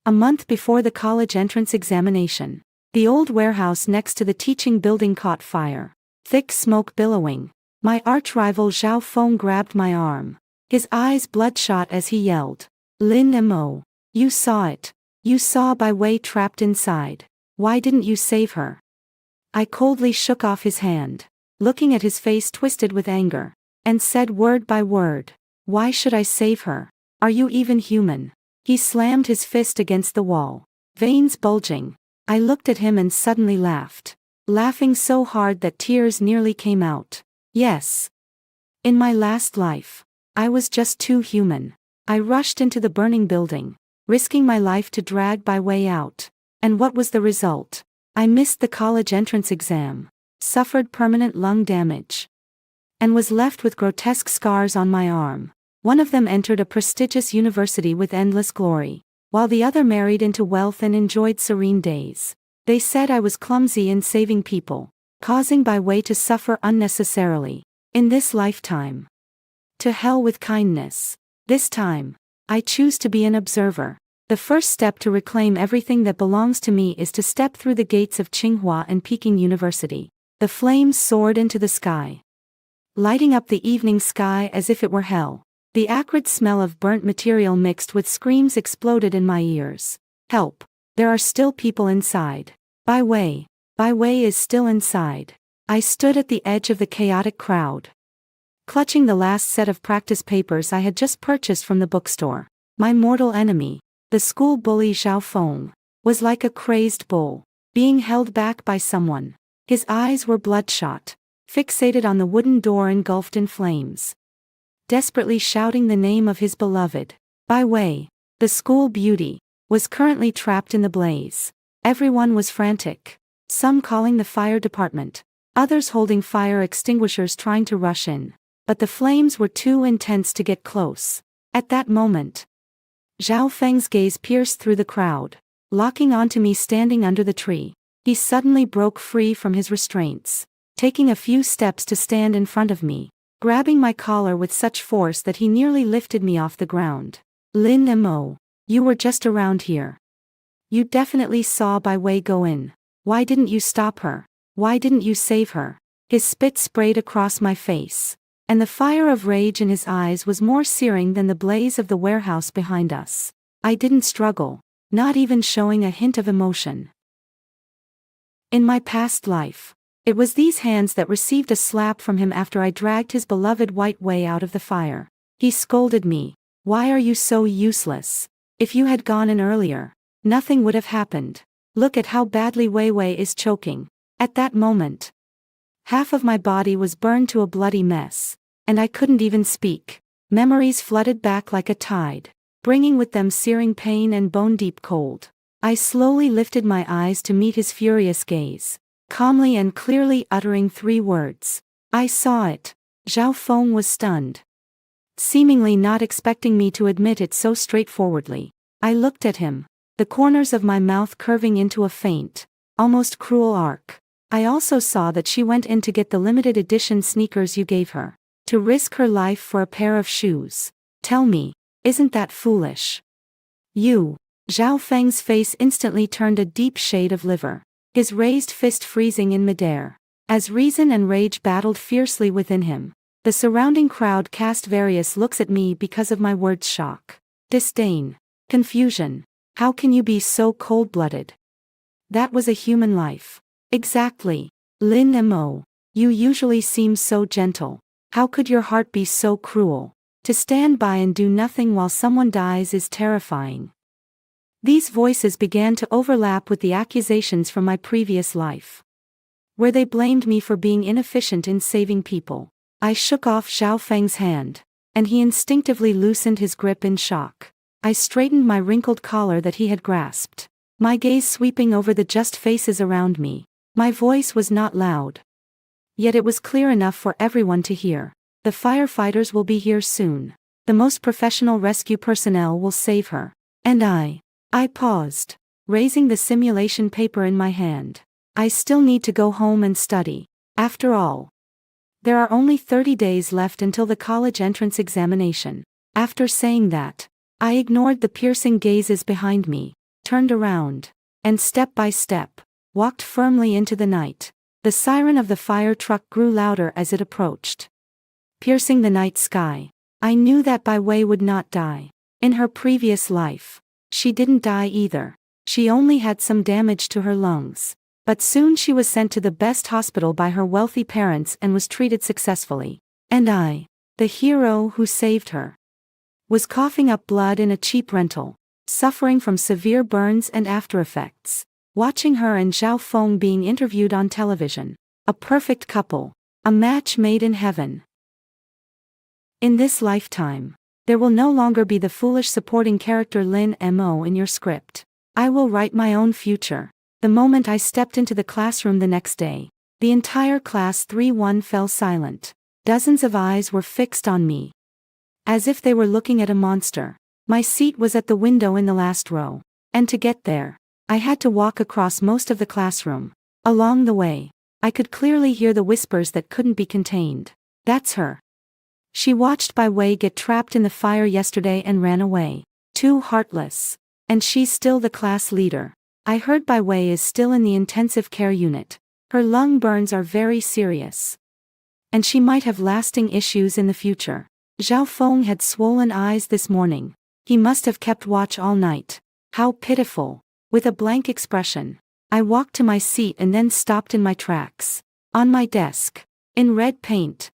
A month before the college entrance examination. The old warehouse next to the teaching building caught fire. Thick smoke billowing. My arch-rival Zhao Feng grabbed my arm. His eyes bloodshot as he yelled. Lin Mo. You saw it. You saw Bai Wei trapped inside. Why didn't you save her? I coldly shook off his hand, looking at his face twisted with anger, and said word by word, why should I save her? Are you even human? He slammed his fist against the wall, veins bulging. I looked at him and suddenly laughed, laughing so hard that tears nearly came out. Yes. In my last life, I was just too human. I rushed into the burning building, risking my life to drag Bai Wei out. And what was the result? I missed the college entrance exam, suffered permanent lung damage, and was left with grotesque scars on my arm. One of them entered a prestigious university with endless glory, while the other married into wealth and enjoyed serene days. They said I was clumsy in saving people, causing Bai Wei to suffer unnecessarily. In this lifetime. To hell with kindness. This time, I choose to be an observer. The first step to reclaim everything that belongs to me is to step through the gates of Tsinghua and Peking University. The flames soared into the sky, lighting up the evening sky as if it were hell. The acrid smell of burnt material mixed with screams exploded in my ears. Help! There are still people inside. Bai Wei is still inside. I stood at the edge of the chaotic crowd, clutching the last set of practice papers I had just purchased from the bookstore. My mortal enemy, the school bully Zhao Feng, was like a crazed bull, being held back by someone. His eyes were bloodshot, fixated on the wooden door engulfed in flames, desperately shouting the name of his beloved. Bai Wei, the school beauty, was currently trapped in the blaze. Everyone was frantic, some calling the fire department, others holding fire extinguishers trying to rush in. But the flames were too intense to get close. At that moment, Zhao Feng's gaze pierced through the crowd, locking onto me standing under the tree. He suddenly broke free from his restraints, taking a few steps to stand in front of me, grabbing my collar with such force that he nearly lifted me off the ground. Lin Mo, you were just around here. You definitely saw Bai Wei go in. Why didn't you stop her? Why didn't you save her? His spit sprayed across my face, and the fire of rage in his eyes was more searing than the blaze of the warehouse behind us. I didn't struggle, not even showing a hint of emotion. In my past life, it was these hands that received a slap from him after I dragged his beloved White Wei out of the fire. He scolded me. Why are you so useless? If you had gone in earlier, nothing would have happened. Look at how badly Wei Wei is choking. At that moment, half of my body was burned to a bloody mess, and I couldn't even speak. Memories flooded back like a tide, bringing with them searing pain and bone-deep cold. I slowly lifted my eyes to meet his furious gaze, calmly and clearly uttering 3 words. I saw it. Zhao Feng was stunned, seemingly not expecting me to admit it so straightforwardly. I looked at him, the corners of my mouth curving into a faint, almost cruel arc. I also saw that she went in to get the limited edition sneakers you gave her, to risk her life for a pair of shoes. Tell me, isn't that foolish? You. Zhao Feng's face instantly turned a deep shade of liver, his raised fist freezing in midair. As reason and rage battled fiercely within him, the surrounding crowd cast various looks at me because of my words: shock, disdain, confusion. How can you be so cold-blooded? That was a human life. Exactly. Lin Mo. You usually seem so gentle. How could your heart be so cruel? To stand by and do nothing while someone dies is terrifying. These voices began to overlap with the accusations from my previous life, where they blamed me for being inefficient in saving people. I shook off Zhao Feng's hand, and he instinctively loosened his grip in shock. I straightened my wrinkled collar that he had grasped, my gaze sweeping over the just faces around me. My voice was not loud, yet it was clear enough for everyone to hear. The firefighters will be here soon. The most professional rescue personnel will save her. And I paused, raising the simulation paper in my hand. I still need to go home and study. After all, there are only 30 days left until the college entrance examination. After saying that, I ignored the piercing gazes behind me, turned around, and step by step, walked firmly into the night. The siren of the fire truck grew louder as it approached, piercing the night sky. I knew that Bai Wei would not die. In her previous life, she didn't die either. She only had some damage to her lungs. But soon she was sent to the best hospital by her wealthy parents and was treated successfully. And I, the hero who saved her, was coughing up blood in a cheap rental, suffering from severe burns and aftereffects, watching her and Zhao Feng being interviewed on television. A perfect couple, a match made in heaven. In this lifetime, there will no longer be the foolish supporting character Lin Mo in your script. I will write my own future. The moment I stepped into the classroom the next day, the entire class 3-1 fell silent. Dozens of eyes were fixed on me, as if they were looking at a monster. My seat was at the window in the last row, and to get there, I had to walk across most of the classroom. Along the way, I could clearly hear the whispers that couldn't be contained. That's her. She watched Bai Wei get trapped in the fire yesterday and ran away. Too heartless. And she's still the class leader. I heard Bai Wei is still in the intensive care unit. Her lung burns are very serious, and she might have lasting issues in the future. Zhao Feng had swollen eyes this morning. He must have kept watch all night. How pitiful. With a blank expression, I walked to my seat and then stopped in my tracks. On my desk, in red paint,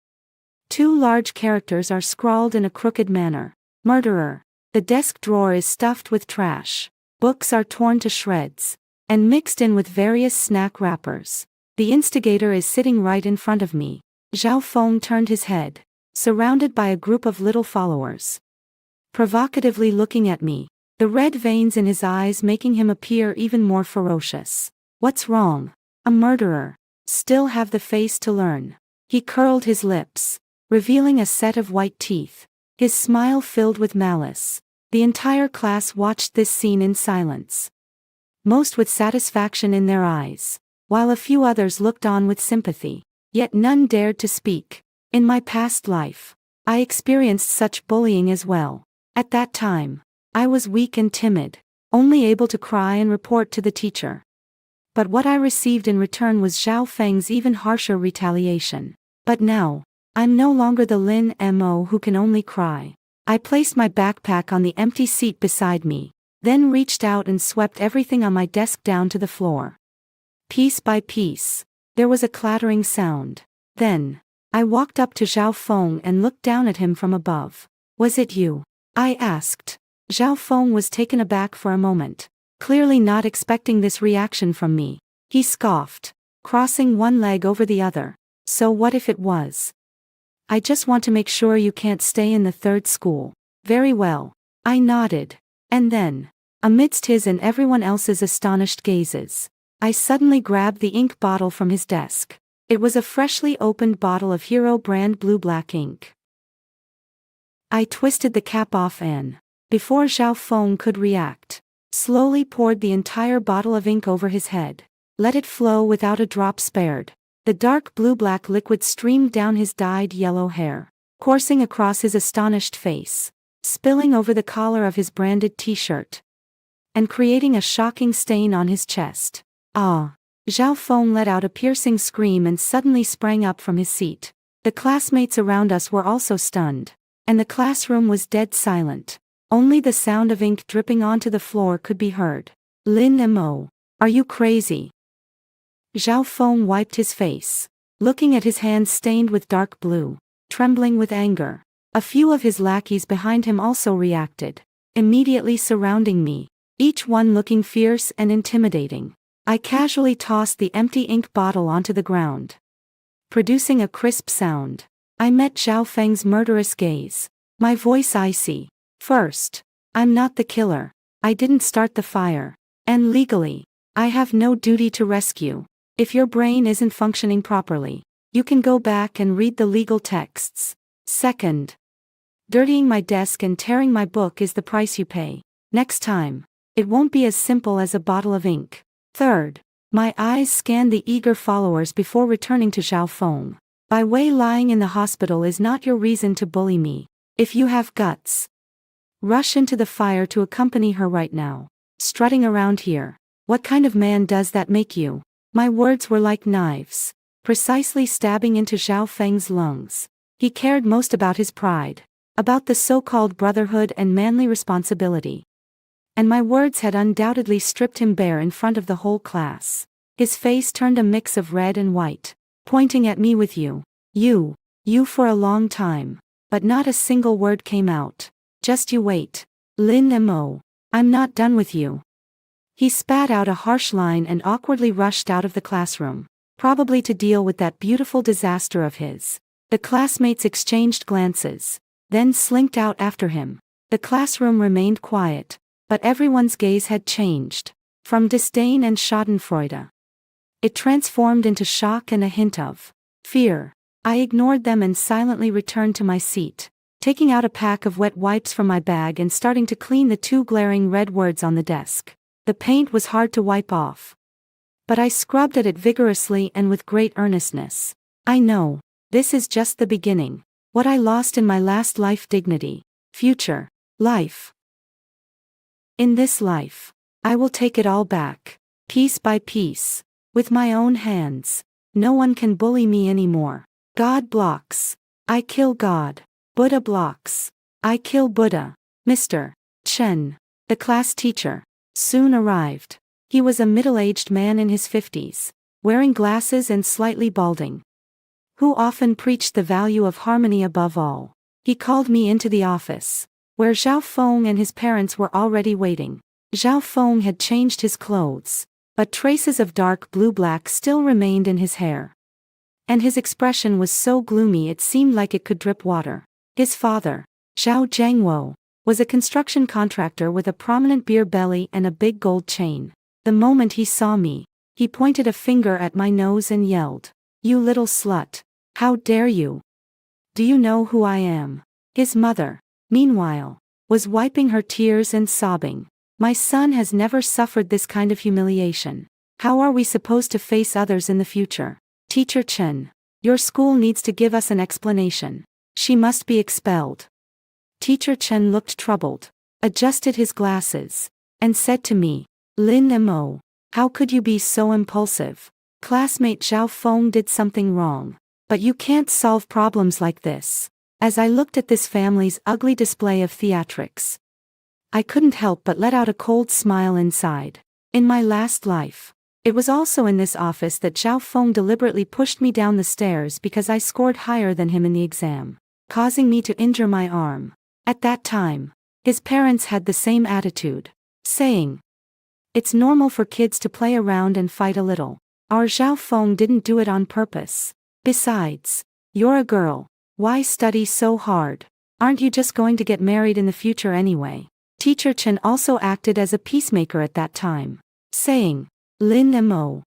2 large characters are scrawled in a crooked manner. Murderer. The desk drawer is stuffed with trash. Books are torn to shreds, and mixed in with various snack wrappers. The instigator is sitting right in front of me. Zhao Feng turned his head, surrounded by a group of little followers, provocatively looking at me, the red veins in his eyes making him appear even more ferocious. What's wrong? A murderer. Still have the face to learn. He curled his lips, revealing a set of white teeth. His smile filled with malice. The entire class watched this scene in silence, most with satisfaction in their eyes, while a few others looked on with sympathy. Yet none dared to speak. In my past life, I experienced such bullying as well. At that time, I was weak and timid, only able to cry and report to the teacher. But what I received in return was Zhao Feng's even harsher retaliation. But now, I'm no longer the Lin Mo who can only cry. I placed my backpack on the empty seat beside me, then reached out and swept everything on my desk down to the floor. Piece by piece, there was a clattering sound. Then, I walked up to Zhao Feng and looked down at him from above. Was it you? I asked. Zhao Feng was taken aback for a moment, clearly not expecting this reaction from me. He scoffed, crossing one leg over the other. So what if it was? I just want to make sure you can't stay in the 3rd school. Very well. I nodded. And then, amidst his and everyone else's astonished gazes, I suddenly grabbed the ink bottle from his desk. It was a freshly opened bottle of Hero brand blue-black ink. I twisted the cap off and, before Zhao Feng could react, slowly poured the entire bottle of ink over his head. Let it flow without a drop spared. The dark blue-black liquid streamed down his dyed yellow hair, coursing across his astonished face, spilling over the collar of his branded t-shirt, and creating a shocking stain on his chest. Ah! Zhao Feng let out a piercing scream and suddenly sprang up from his seat. The classmates around us were also stunned, and the classroom was dead silent. Only the sound of ink dripping onto the floor could be heard. Lin Mo, are you crazy? Zhao Feng wiped his face, looking at his hands stained with dark blue, trembling with anger. A few of his lackeys behind him also reacted, immediately surrounding me, each one looking fierce and intimidating. I casually tossed the empty ink bottle onto the ground, producing a crisp sound. I met Zhao Feng's murderous gaze, my voice icy. First, I'm not the killer. I didn't start the fire. And legally, I have no duty to rescue. If your brain isn't functioning properly, you can go back and read the legal texts. Second, dirtying my desk and tearing my book is the price you pay. Next time, it won't be as simple as a bottle of ink. Third, my eyes scanned the eager followers before returning to Zhao Feng. Bai Wei lying in the hospital is not your reason to bully me. If you have guts, rush into the fire to accompany her right now. strutting around here. What kind of man does that make you? My words were like knives, precisely stabbing into Zhao Feng's lungs. He cared most about his pride, about the so-called brotherhood and manly responsibility. And my words had undoubtedly stripped him bare in front of the whole class. His face turned a mix of red and white, pointing at me with you for a long time. But not a single word came out. Just you wait. Lin Mo. I'm not done with you. He spat out a harsh line and awkwardly rushed out of the classroom, probably to deal with that beautiful disaster of his. The classmates exchanged glances, then slinked out after him. The classroom remained quiet, but everyone's gaze had changed. From disdain and schadenfreude, it transformed into shock and a hint of fear. I ignored them and silently returned to my seat, taking out a pack of wet wipes from my bag and starting to clean the 2 glaring red words on the desk. The paint was hard to wipe off, but I scrubbed at it vigorously and with great earnestness. I know, this is just the beginning. What I lost in my last life, dignity, future, life. In this life, I will take it all back, piece by piece, with my own hands. No one can bully me anymore. God blocks, I kill God. Buddha blocks, I kill Buddha. Mr. Chen, the class teacher, soon arrived. He was a middle-aged man in his 50s, wearing glasses and slightly balding, who often preached the value of harmony above all. He called me into the office, where Zhao Feng and his parents were already waiting. Zhao Feng had changed his clothes, but traces of dark blue-black still remained in his hair. And his expression was so gloomy it seemed like it could drip water. His father, Zhao Jiangwo, was a construction contractor with a prominent beer belly and a big gold chain. The moment he saw me, he pointed a finger at my nose and yelled, "You little slut! How dare you? Do you know who I am?" His mother, meanwhile, was wiping her tears and sobbing. "My son has never suffered this kind of humiliation. How are we supposed to face others in the future? Teacher Chen, your school needs to give us an explanation. She must be expelled." Teacher Chen looked troubled, adjusted his glasses, and said to me, "Lin Mo, how could you be so impulsive? Classmate Zhao Feng did something wrong. But you can't solve problems like this." As I looked at this family's ugly display of theatrics, I couldn't help but let out a cold smile inside. In my last life, it was also in this office that Zhao Feng deliberately pushed me down the stairs because I scored higher than him in the exam, causing me to injure my arm. At that time, his parents had the same attitude, saying, "It's normal for kids to play around and fight a little. Our Zhao Feng didn't do it on purpose. Besides, you're a girl. Why study so hard? Aren't you just going to get married in the future anyway?" Teacher Chen also acted as a peacemaker at that time, saying, "Lin Mo,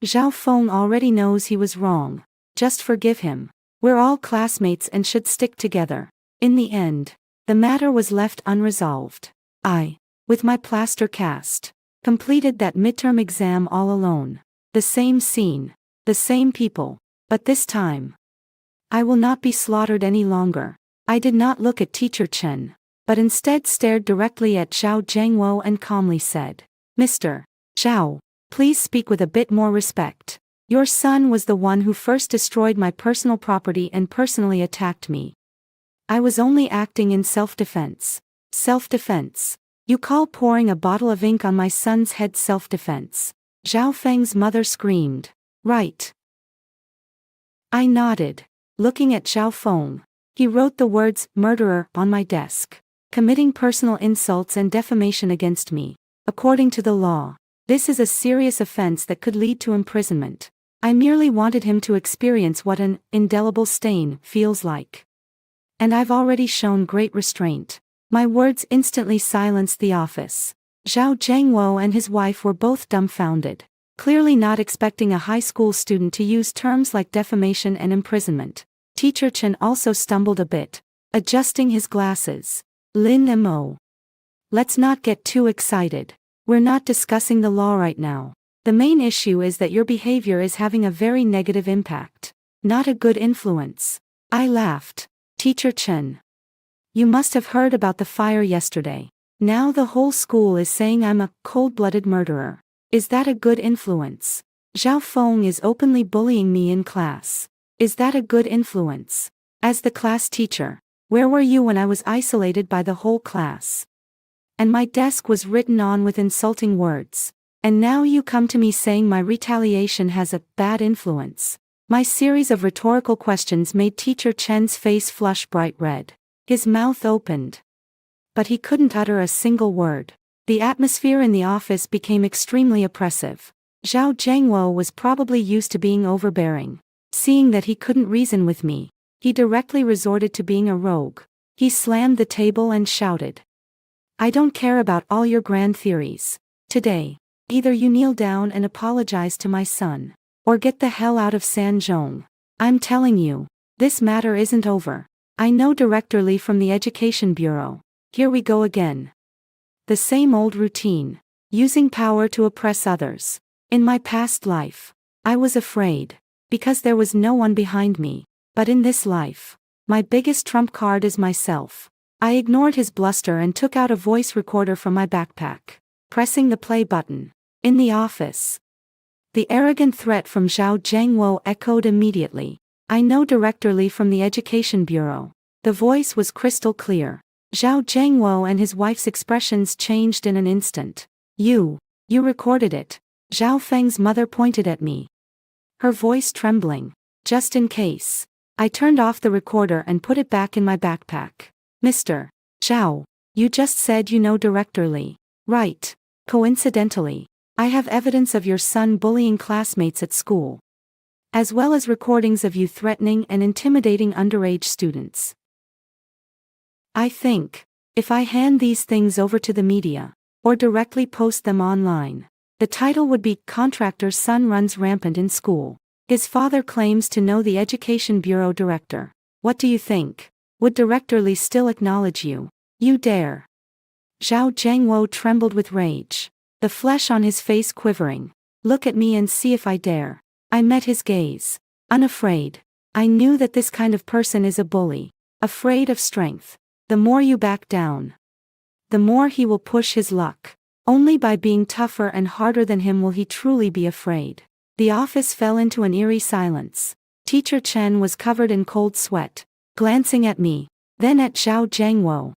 Zhao Feng already knows he was wrong. Just forgive him. We're all classmates and should stick together." In the end, the matter was left unresolved. I, with my plaster cast, completed that midterm exam all alone. The same scene, the same people, but this time, I will not be slaughtered any longer. I did not look at Teacher Chen, but instead stared directly at Zhao Jiangwo and calmly said, "Mr. Zhao, please speak with a bit more respect. Your son was the one who first destroyed my personal property and personally attacked me. I was only acting in self-defense." "Self-defense? You call pouring a bottle of ink on my son's head self-defense?" Zhao Feng's mother screamed. "Right." I nodded, looking at Zhao Feng. He wrote the words "murderer" on my desk, committing personal insults and defamation against me. According to the law, this is a serious offense that could lead to imprisonment. I merely wanted him to experience what an indelible stain feels like. And I've already shown great restraint. My words instantly silenced the office. Zhao Jiangwo and his wife were both dumbfounded, clearly not expecting a high school student to use terms like defamation and imprisonment. Teacher Chen also stumbled a bit, adjusting his glasses. "Lin Mo, let's not get too excited. We're not discussing the law right now. The main issue is that your behavior is having a very negative impact, not a good influence." I laughed. "Teacher Chen, you must have heard about the fire yesterday. Now the whole school is saying I'm a cold-blooded murderer. Is that a good influence? Zhao Feng is openly bullying me in class. Is that a good influence? As the class teacher, where were you when I was isolated by the whole class? And my desk was written on with insulting words. And now you come to me saying my retaliation has a bad influence. My series of rhetorical questions made Teacher Chen's face flush bright red. His mouth opened. But he couldn't utter a single word. The atmosphere in the office became extremely oppressive. Zhao Zhengwo was probably used to being overbearing. Seeing that he couldn't reason with me, he directly resorted to being a rogue. He slammed the table and shouted, "I don't care about all your grand theories. Today, either you kneel down and apologize to my son, or get the hell out of Sanzhong. I'm telling you, this matter isn't over. I know Director Li from the Education Bureau. Here we go again. The same old routine, using power to oppress others. In my past life, I was afraid, because there was no one behind me. But in this life, my biggest trump card is myself." I ignored his bluster and took out a voice recorder from my backpack, pressing the play button. In the office, the arrogant threat from Zhao Zhengwo echoed immediately. "I know Director Li from the Education Bureau." The voice was crystal clear. Zhao Zhengwo and his wife's expressions changed in an instant. You recorded it." Zhao Feng's mother pointed at me, her voice trembling. "Just in case." I turned off the recorder and put it back in my backpack. "Mr. Zhao, you just said you know Director Li, right? Coincidentally, I have evidence of your son bullying classmates at school, as well as recordings of you threatening and intimidating underage students. I think, if I hand these things over to the media, or directly post them online, the title would be 'Contractor's Son Runs Rampant in School. His Father Claims to Know the Education Bureau Director.' What do you think? Would Director Li still acknowledge you? You dare?" Zhao Zhengwo trembled with rage, the flesh on his face quivering. "Look at me and see if I dare." I met his gaze, unafraid. I knew that this kind of person is a bully, afraid of strength. The more you back down, the more he will push his luck. Only by being tougher and harder than him will he truly be afraid. The office fell into an eerie silence. Teacher Chen was covered in cold sweat, glancing at me, then at Zhao Zhengwo,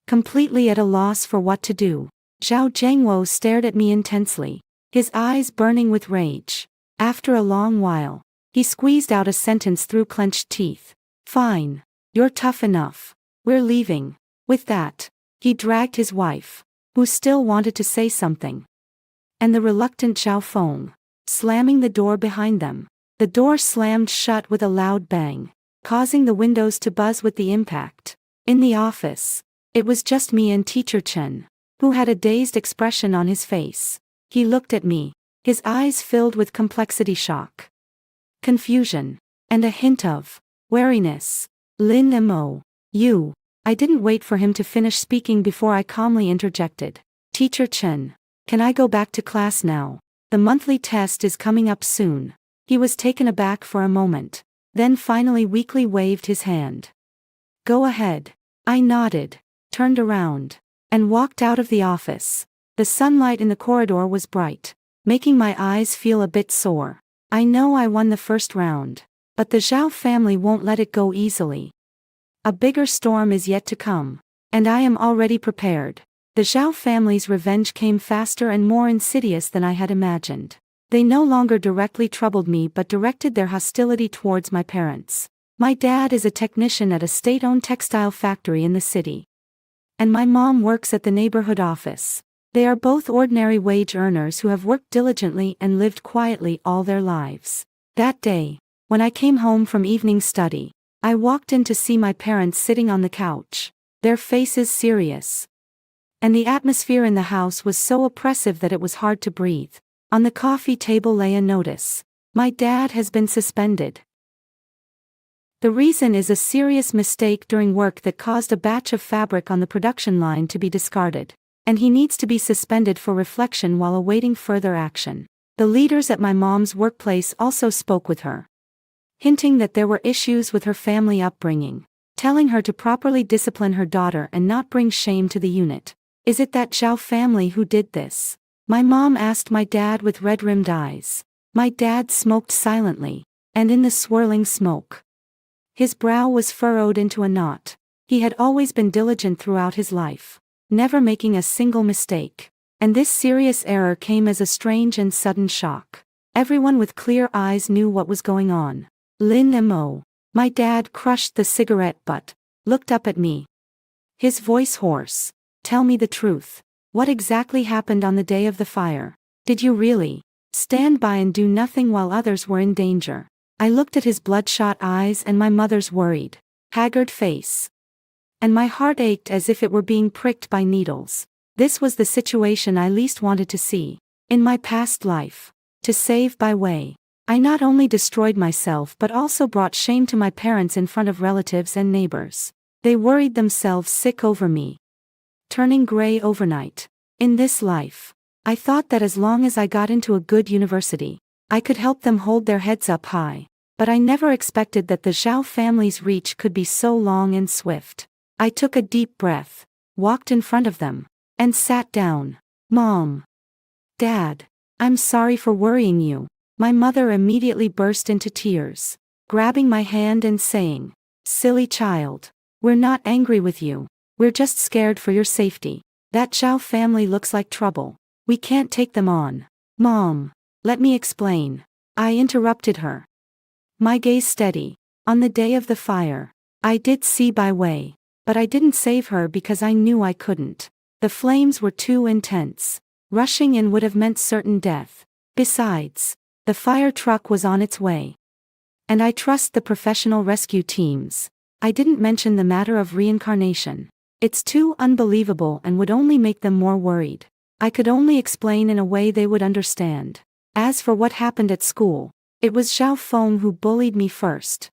completely at a loss for what to do. Zhao Zhengwo stared at me intensely, his eyes burning with rage. After a long while, he squeezed out a sentence through clenched teeth. "Fine. You're tough enough. We're leaving." With that, he dragged his wife, who still wanted to say something, and the reluctant Zhao Feng, slamming the door behind them. The door slammed shut with a loud bang, causing the windows to buzz with the impact. In the office, it was just me and Teacher Chen, who had a dazed expression on his face. He looked at me, his eyes filled with complexity shock, confusion, and a hint of wariness. "Lin Mo, you." I didn't wait for him to finish speaking before I calmly interjected. "Teacher Chen, can I go back to class now? The monthly test is coming up soon." He was taken aback for a moment, then finally weakly waved his hand. "Go ahead." I nodded, turned around, and walked out of the office. The sunlight in the corridor was bright, making my eyes feel a bit sore. I know I won the first round, but the Zhao family won't let it go easily. A bigger storm is yet to come, and I am already prepared. The Zhao family's revenge came faster and more insidious than I had imagined. They no longer directly troubled me but directed their hostility towards my parents. My dad is a technician at a state-owned textile factory in the city, and my mom works at the neighborhood office. They are both ordinary wage earners who have worked diligently and lived quietly all their lives. That day, when I came home from evening study, I walked in to see my parents sitting on the couch, their faces serious. And the atmosphere in the house was so oppressive that it was hard to breathe. On the coffee table lay a notice. "My dad has been suspended. The reason is a serious mistake during work that caused a batch of fabric on the production line to be discarded, and he needs to be suspended for reflection while awaiting further action." The leaders at my mom's workplace also spoke with her, hinting that there were issues with her family upbringing, telling her to properly discipline her daughter and not bring shame to the unit. Is it that Zhao family who did this? My mom asked my dad with red-rimmed eyes. My dad smoked silently, and in the swirling smoke, his brow was furrowed into a knot. He had always been diligent throughout his life, never making a single mistake. And this serious error came as a strange and sudden shock. Everyone with clear eyes knew what was going on. Lin Mo. My dad crushed the cigarette butt, looked up at me. His voice hoarse. Tell me the truth. What exactly happened on the day of the fire? Did you really stand by and do nothing while others were in danger? I looked at his bloodshot eyes and my mother's worried, haggard face. And my heart ached as if it were being pricked by needles. This was the situation I least wanted to see. In my past life. To save Bai Wei, I not only destroyed myself but also brought shame to my parents in front of relatives and neighbors. They worried themselves sick over me, turning gray overnight. In this life, I thought that as long as I got into a good university, I could help them hold their heads up high. But I never expected that the Zhao family's reach could be so long and swift. I took a deep breath, walked in front of them, and sat down. Mom. Dad. I'm sorry for worrying you. My mother immediately burst into tears, grabbing my hand and saying, "Silly child. We're not angry with you. We're just scared for your safety. That Zhao family looks like trouble. We can't take them on." Mom. Let me explain. I interrupted her. My gaze steady. On the day of the fire, I did see Bai Wei, but I didn't save her because I knew I couldn't. The flames were too intense. Rushing in would have meant certain death. Besides, the fire truck was on its way. And I trust the professional rescue teams. I didn't mention the matter of reincarnation. It's too unbelievable and would only make them more worried. I could only explain in a way they would understand. As for what happened at school, it was Zhao Feng who bullied me first.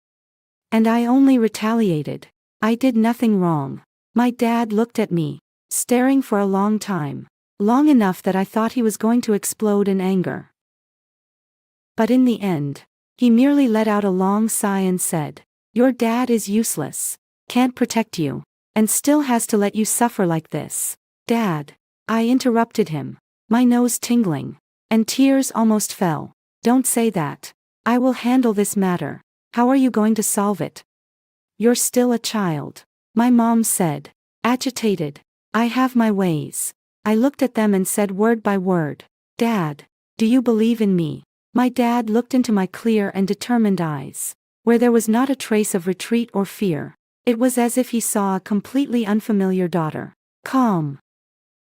And I only retaliated. I did nothing wrong. My dad looked at me, staring for a long time. Long enough that I thought he was going to explode in anger. But in the end, he merely let out a long sigh and said, "Your dad is useless, can't protect you, and still has to let you suffer like this." Dad. I interrupted him, my nose tingling, and tears almost fell. Don't say that. I will handle this matter. How are you going to solve it? You're still a child. My mom said, agitated. I have my ways. I looked at them and said word by word, "Dad, do you believe in me?" My dad looked into my clear and determined eyes, where there was not a trace of retreat or fear. It was as if he saw a completely unfamiliar daughter. Calm.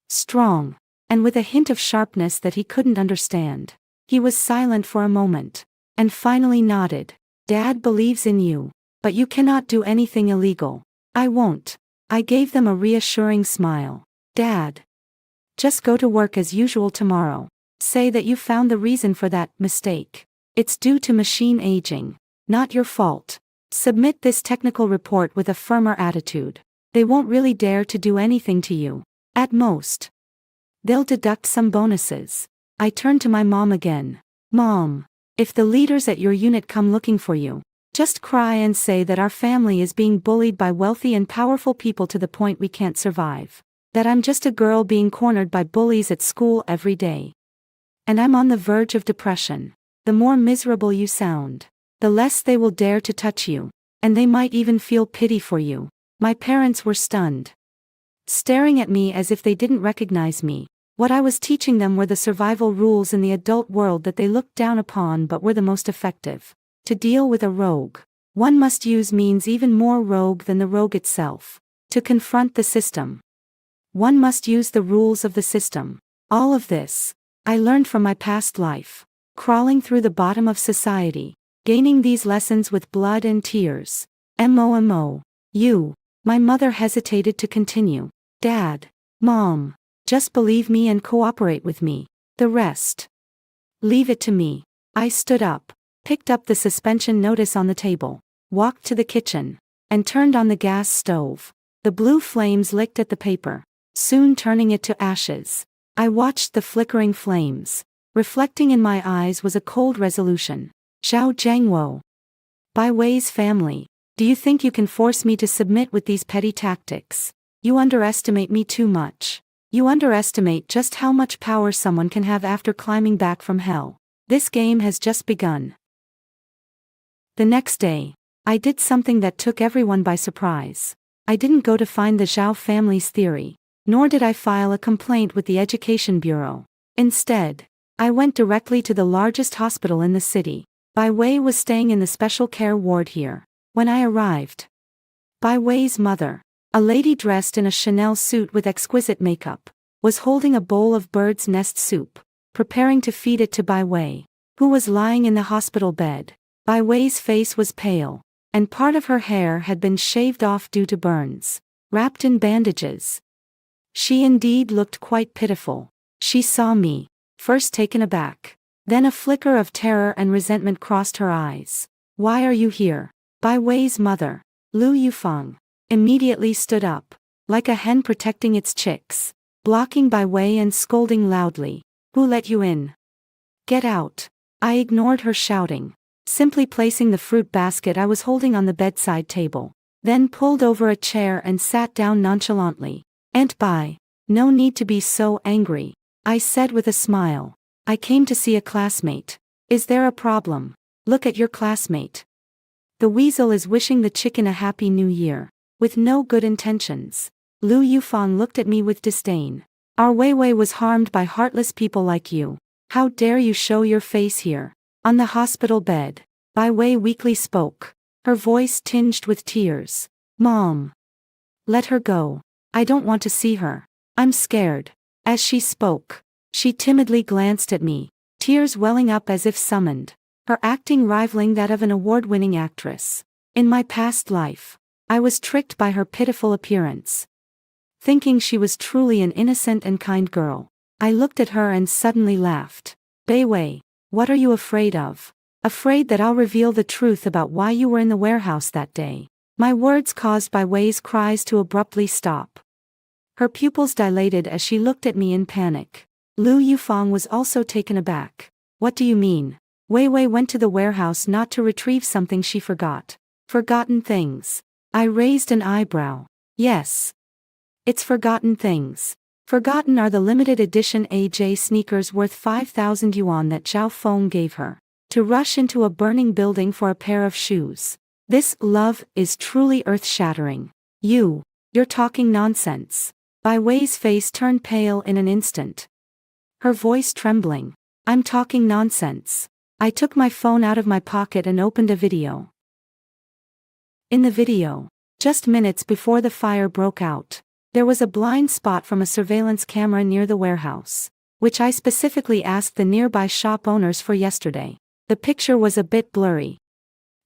Strong. And with a hint of sharpness that he couldn't understand. He was silent for a moment, and finally nodded. "Dad believes in you, but you cannot do anything illegal." "I won't." I gave them a reassuring smile. "Dad. Just go to work as usual tomorrow. Say that you found the reason for that mistake. It's due to machine aging. Not your fault. Submit this technical report with a firmer attitude. They won't really dare to do anything to you. At most, they'll deduct some bonuses." I turned to my mom again. "Mom, if the leaders at your unit come looking for you, just cry and say that our family is being bullied by wealthy and powerful people to the point we can't survive. That I'm just a girl being cornered by bullies at school every day. And I'm on the verge of depression. The more miserable you sound, the less they will dare to touch you, and they might even feel pity for you." My parents were stunned, staring at me as if they didn't recognize me. What I was teaching them were the survival rules in the adult world that they looked down upon but were the most effective. To deal with a rogue, one must use means even more rogue than the rogue itself. To confront the system, one must use the rules of the system. All of this, I learned from my past life, crawling through the bottom of society, gaining these lessons with blood and tears. Mo. You. My mother hesitated to continue. "Dad. Mom. Just believe me and cooperate with me. The rest, leave it to me." I stood up, picked up the suspension notice on the table, walked to the kitchen, and turned on the gas stove. The blue flames licked at the paper, soon turning it to ashes. I watched the flickering flames. Reflecting in my eyes was a cold resolution. "Zhao Jiangwo. Bai Wei's family. Do you think you can force me to submit with these petty tactics? You underestimate me too much. You underestimate just how much power someone can have after climbing back from hell. This game has just begun. The next day, I did something that took everyone by surprise. I didn't go to find the Zhao family's theory, nor did I file a complaint with the Education Bureau. Instead, I went directly to the largest hospital in the city. Bai Wei was staying in the special care ward here. When I arrived, Bai Wei's mother, a lady dressed in a Chanel suit with exquisite makeup, was holding a bowl of bird's nest soup, preparing to feed it to Bai Wei, who was lying in the hospital bed. Bai Wei's face was pale, and part of her hair had been shaved off due to burns, wrapped in bandages. She indeed looked quite pitiful. She saw me, first taken aback. Then a flicker of terror and resentment crossed her eyes. "Why are you here?" Bai Wei's mother, Lu Yufang, immediately stood up, like a hen protecting its chicks, blocking Bai Wei and scolding loudly. "Who let you in? Get out." I ignored her shouting, simply placing the fruit basket I was holding on the bedside table, then pulled over a chair and sat down nonchalantly. "Aunt Bai, no need to be so angry," I said with a smile. "I came to see a classmate. Is there a problem? Look at your classmate. The weasel is wishing the chicken a happy new year, with no good intentions." Lu Yufang looked at me with disdain. "Our Weiwei was harmed by heartless people like you. How dare you show your face here?" On the hospital bed, Bai Wei weakly spoke, her voice tinged with tears. "Mom. Let her go. I don't want to see her. I'm scared." As she spoke, she timidly glanced at me, tears welling up as if summoned, her acting rivaling that of an award-winning actress. In my past life, I was tricked by her pitiful appearance, thinking she was truly an innocent and kind girl. I looked at her and suddenly laughed. "Bai Wei, what are you afraid of?" "Afraid that I'll reveal the truth about why you were in the warehouse that day." My words caused Bai Wei's cries to abruptly stop. Her pupils dilated as she looked at me in panic. Lu Yufang was also taken aback. "What do you mean?" Wei Wei went to the warehouse not to retrieve something she forgot. "Forgotten things." I raised an eyebrow. "Yes. It's forgotten things. Forgotten are the limited edition AJ sneakers worth 5,000 yuan that Zhao Feng gave her, to rush into a burning building for a pair of shoes. This love is truly earth-shattering." You're talking nonsense." Bai Wei's face turned pale in an instant, her voice trembling. "I'm talking nonsense." I took my phone out of my pocket and opened a video. In the video, just minutes before the fire broke out, there was a blind spot from a surveillance camera near the warehouse, which I specifically asked the nearby shop owners for yesterday. The picture was a bit blurry,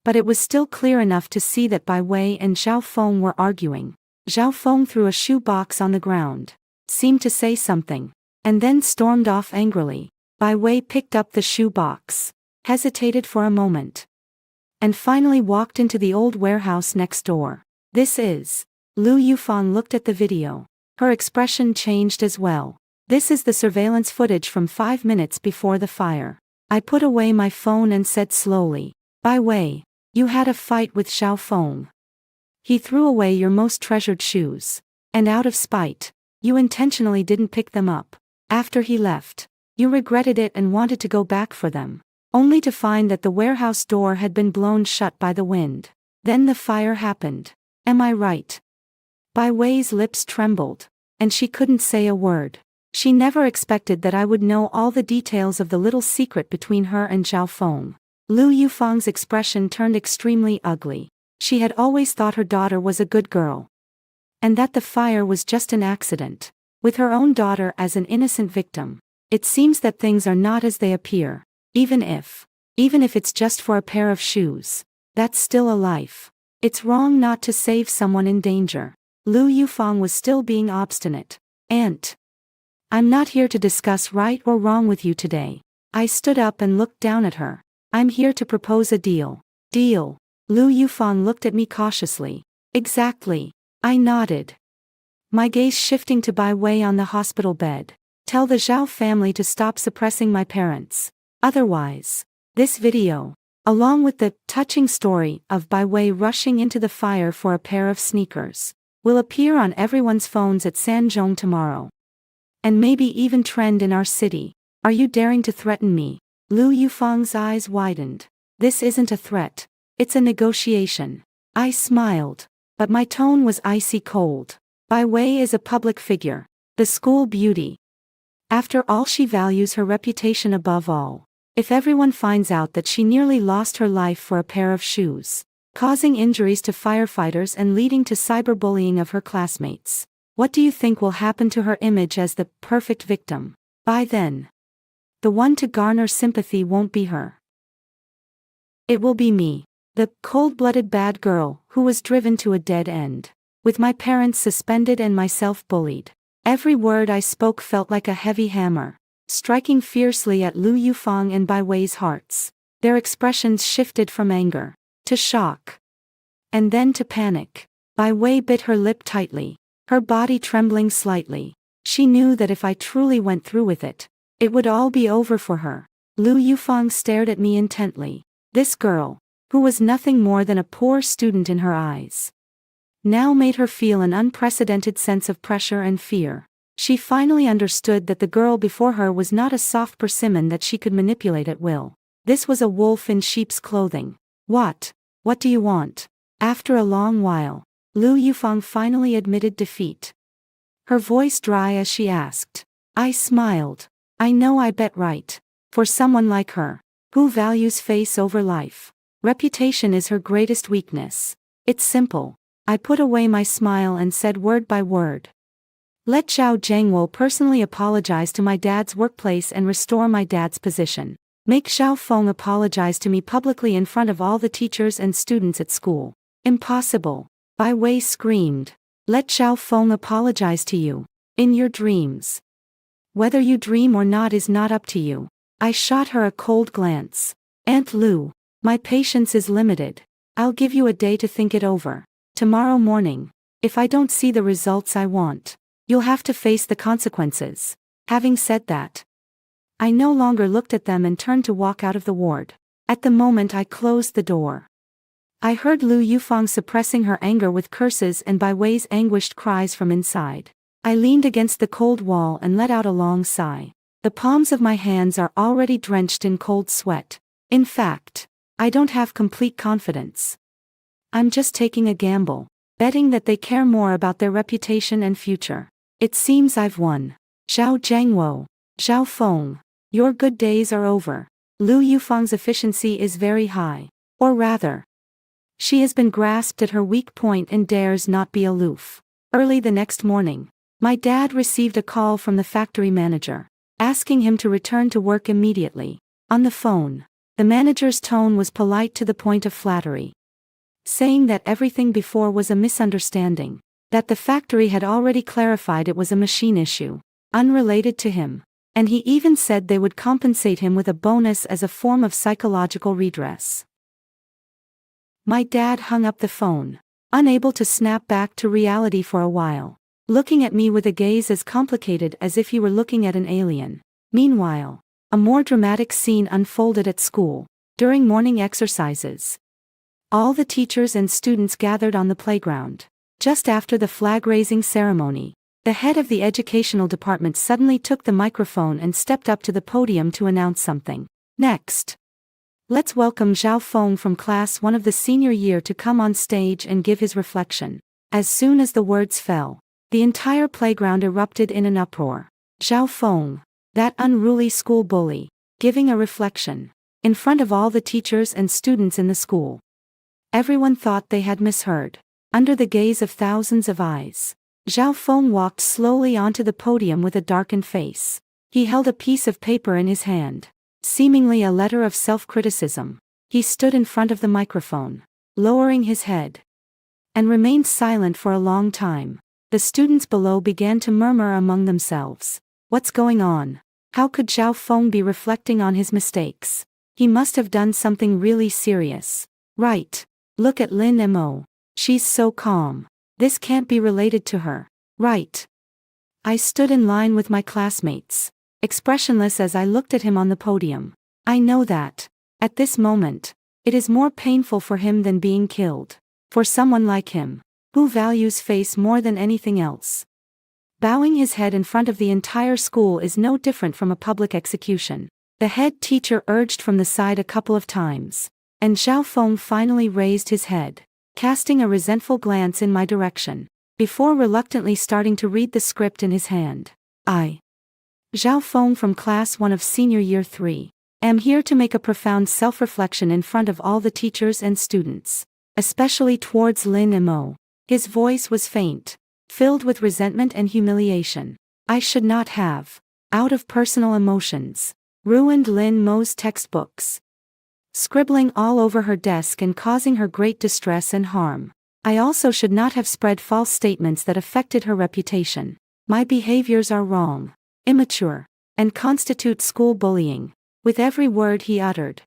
but it was still clear enough to see that Bai Wei and Zhao Feng were arguing. Zhao Feng threw a shoe box on the ground, seemed to say something, and then stormed off angrily. Bai Wei picked up the shoe box, hesitated for a moment, and finally walked into the old warehouse next door. "This is..." Lu Yufang looked at the video. Her expression changed as well. "This is the surveillance footage from 5 minutes before the fire." I put away my phone and said slowly, "Bai Wei, you had a fight with Zhao Feng. He threw away your most treasured shoes, and out of spite, you intentionally didn't pick them up. After he left, you regretted it and wanted to go back for them, only to find that the warehouse door had been blown shut by the wind. Then the fire happened. Am I right?" Bai Wei's lips trembled, and she couldn't say a word. She never expected that I would know all the details of the little secret between her and Zhao Feng. Lu Yufang's expression turned extremely ugly. She had always thought her daughter was a good girl, and that the fire was just an accident, with her own daughter as an innocent victim. It seems that things are not as they appear. Even if it's just for a pair of shoes, that's still a life. It's wrong not to save someone in danger. Lu Yufang was still being obstinate. "Aunt, I'm not here to discuss right or wrong with you today." I stood up and looked down at her. "I'm here to propose a deal." "Deal?" Lu Yufang looked at me cautiously. "Exactly." I nodded, my gaze shifting to Bai Wei on the hospital bed. "Tell the Zhao family to stop suppressing my parents. Otherwise, this video, along with the touching story of Bai Wei rushing into the fire for a pair of sneakers, will appear on everyone's phones at Sanzhong tomorrow." And maybe even trend in our city. Are you daring to threaten me? Liu Yufang's eyes widened. This isn't a threat. It's a negotiation. I smiled. But my tone was icy cold. Bai Wei is a public figure. The school beauty. After all, she values her reputation above all. If everyone finds out that she nearly lost her life for a pair of shoes, causing injuries to firefighters and leading to cyberbullying of her classmates, what do you think will happen to her image as the perfect victim? By then, the one to garner sympathy won't be her. It will be me, the cold-blooded bad girl who was driven to a dead end, with my parents suspended and myself bullied. Every word I spoke felt like a heavy hammer, striking fiercely at Liu Yufang and Bai Wei's hearts. Their expressions shifted from anger to shock, and then to panic. Bai Wei bit her lip tightly, her body trembling slightly. She knew that if I truly went through with it, it would all be over for her. Liu Yufang stared at me intently. This girl, who was nothing more than a poor student in her eyes, now made her feel an unprecedented sense of pressure and fear. She finally understood that the girl before her was not a soft persimmon that she could manipulate at will. This was a wolf in sheep's clothing. What do you want? After a long while, Liu Yufang finally admitted defeat. Her voice dry as she asked. I smiled. I know I bet right. For someone like her, who values face over life, reputation is her greatest weakness. It's simple. I put away my smile and said word by word. Let Zhao Zhengwo personally apologize to my dad's workplace and restore my dad's position. Make Xiao Feng apologize to me publicly in front of all the teachers and students at school. Impossible. Bai Wei screamed. Let Xiao Feng apologize to you. In your dreams. Whether you dream or not is not up to you. I shot her a cold glance. Aunt Lu, my patience is limited. I'll give you a day to think it over. Tomorrow morning, if I don't see the results I want, you'll have to face the consequences. Having said that, I no longer looked at them and turned to walk out of the ward. At the moment I closed the door, I heard Liu Yufang suppressing her anger with curses and Bai Wei's anguished cries from inside. I leaned against the cold wall and let out a long sigh. The palms of my hands are already drenched in cold sweat. In fact, I don't have complete confidence. I'm just taking a gamble, betting that they care more about their reputation and future. It seems I've won. Zhao Zhengwo, Zhao Feng, your good days are over. Liu Yufang's efficiency is very high. Or rather, she has been grasped at her weak point and dares not be aloof. Early the next morning, my dad received a call from the factory manager, asking him to return to work immediately. On the phone, the manager's tone was polite to the point of flattery, saying that everything before was a misunderstanding, that the factory had already clarified it was a machine issue, unrelated to him, and he even said they would compensate him with a bonus as a form of psychological redress. My dad hung up the phone, unable to snap back to reality for a while, looking at me with a gaze as complicated as if he were looking at an alien. Meanwhile, a more dramatic scene unfolded at school. During morning exercises, all the teachers and students gathered on the playground. Just after the flag-raising ceremony, the head of the educational department suddenly took the microphone and stepped up to the podium to announce something. Next, let's welcome Zhao Feng from Class 1 of the senior year to come on stage and give his reflection. As soon as the words fell, the entire playground erupted in an uproar. Zhao Feng, that unruly school bully, giving a reflection, in front of all the teachers and students in the school. Everyone thought they had misheard. Under the gaze of thousands of eyes, Zhao Feng walked slowly onto the podium with a darkened face. He held a piece of paper in his hand, seemingly a letter of self-criticism. He stood in front of the microphone, lowering his head, and remained silent for a long time. The students below began to murmur among themselves. What's going on? How could Zhao Feng be reflecting on his mistakes? He must have done something really serious. Right. Look at Lin Mo. She's so calm. This can't be related to her. Right. I stood in line with my classmates, expressionless as I looked at him on the podium. I know that, at this moment, it is more painful for him than being killed. For someone like him, who values face more than anything else. Bowing his head in front of the entire school is no different from a public execution. The head teacher urged from the side a couple of times, and Zhao Feng finally raised his head, casting a resentful glance in my direction, before reluctantly starting to read the script in his hand. Zhao Feng from Class 1 of Senior Year 3. Am here to make a profound self-reflection in front of all the teachers and students, especially towards Lin Mo. His voice was faint, filled with resentment and humiliation. I should not have, out of personal emotions, ruined Lin Mo's textbooks, scribbling all over her desk and causing her great distress and harm. I also should not have spread false statements that affected her reputation. My behaviors are wrong, immature, and constitute school bullying. With every word he uttered,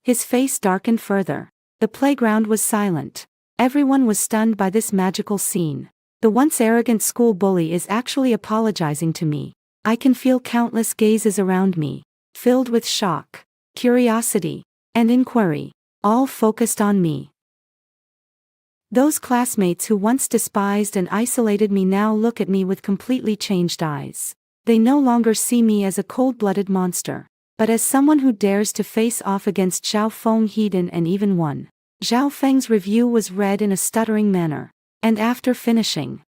his face darkened further. The playground was silent. Everyone was stunned by this magical scene. The once arrogant school bully is actually apologizing to me. I can feel countless gazes around me, filled with shock, curiosity, and inquiry, all focused on me. Those classmates who once despised and isolated me now look at me with completely changed eyes. They no longer see me as a cold-blooded monster, but as someone who dares to face off against Zhao Feng Heiden and even won. Zhao Feng's review was read in a stuttering manner, and after finishing,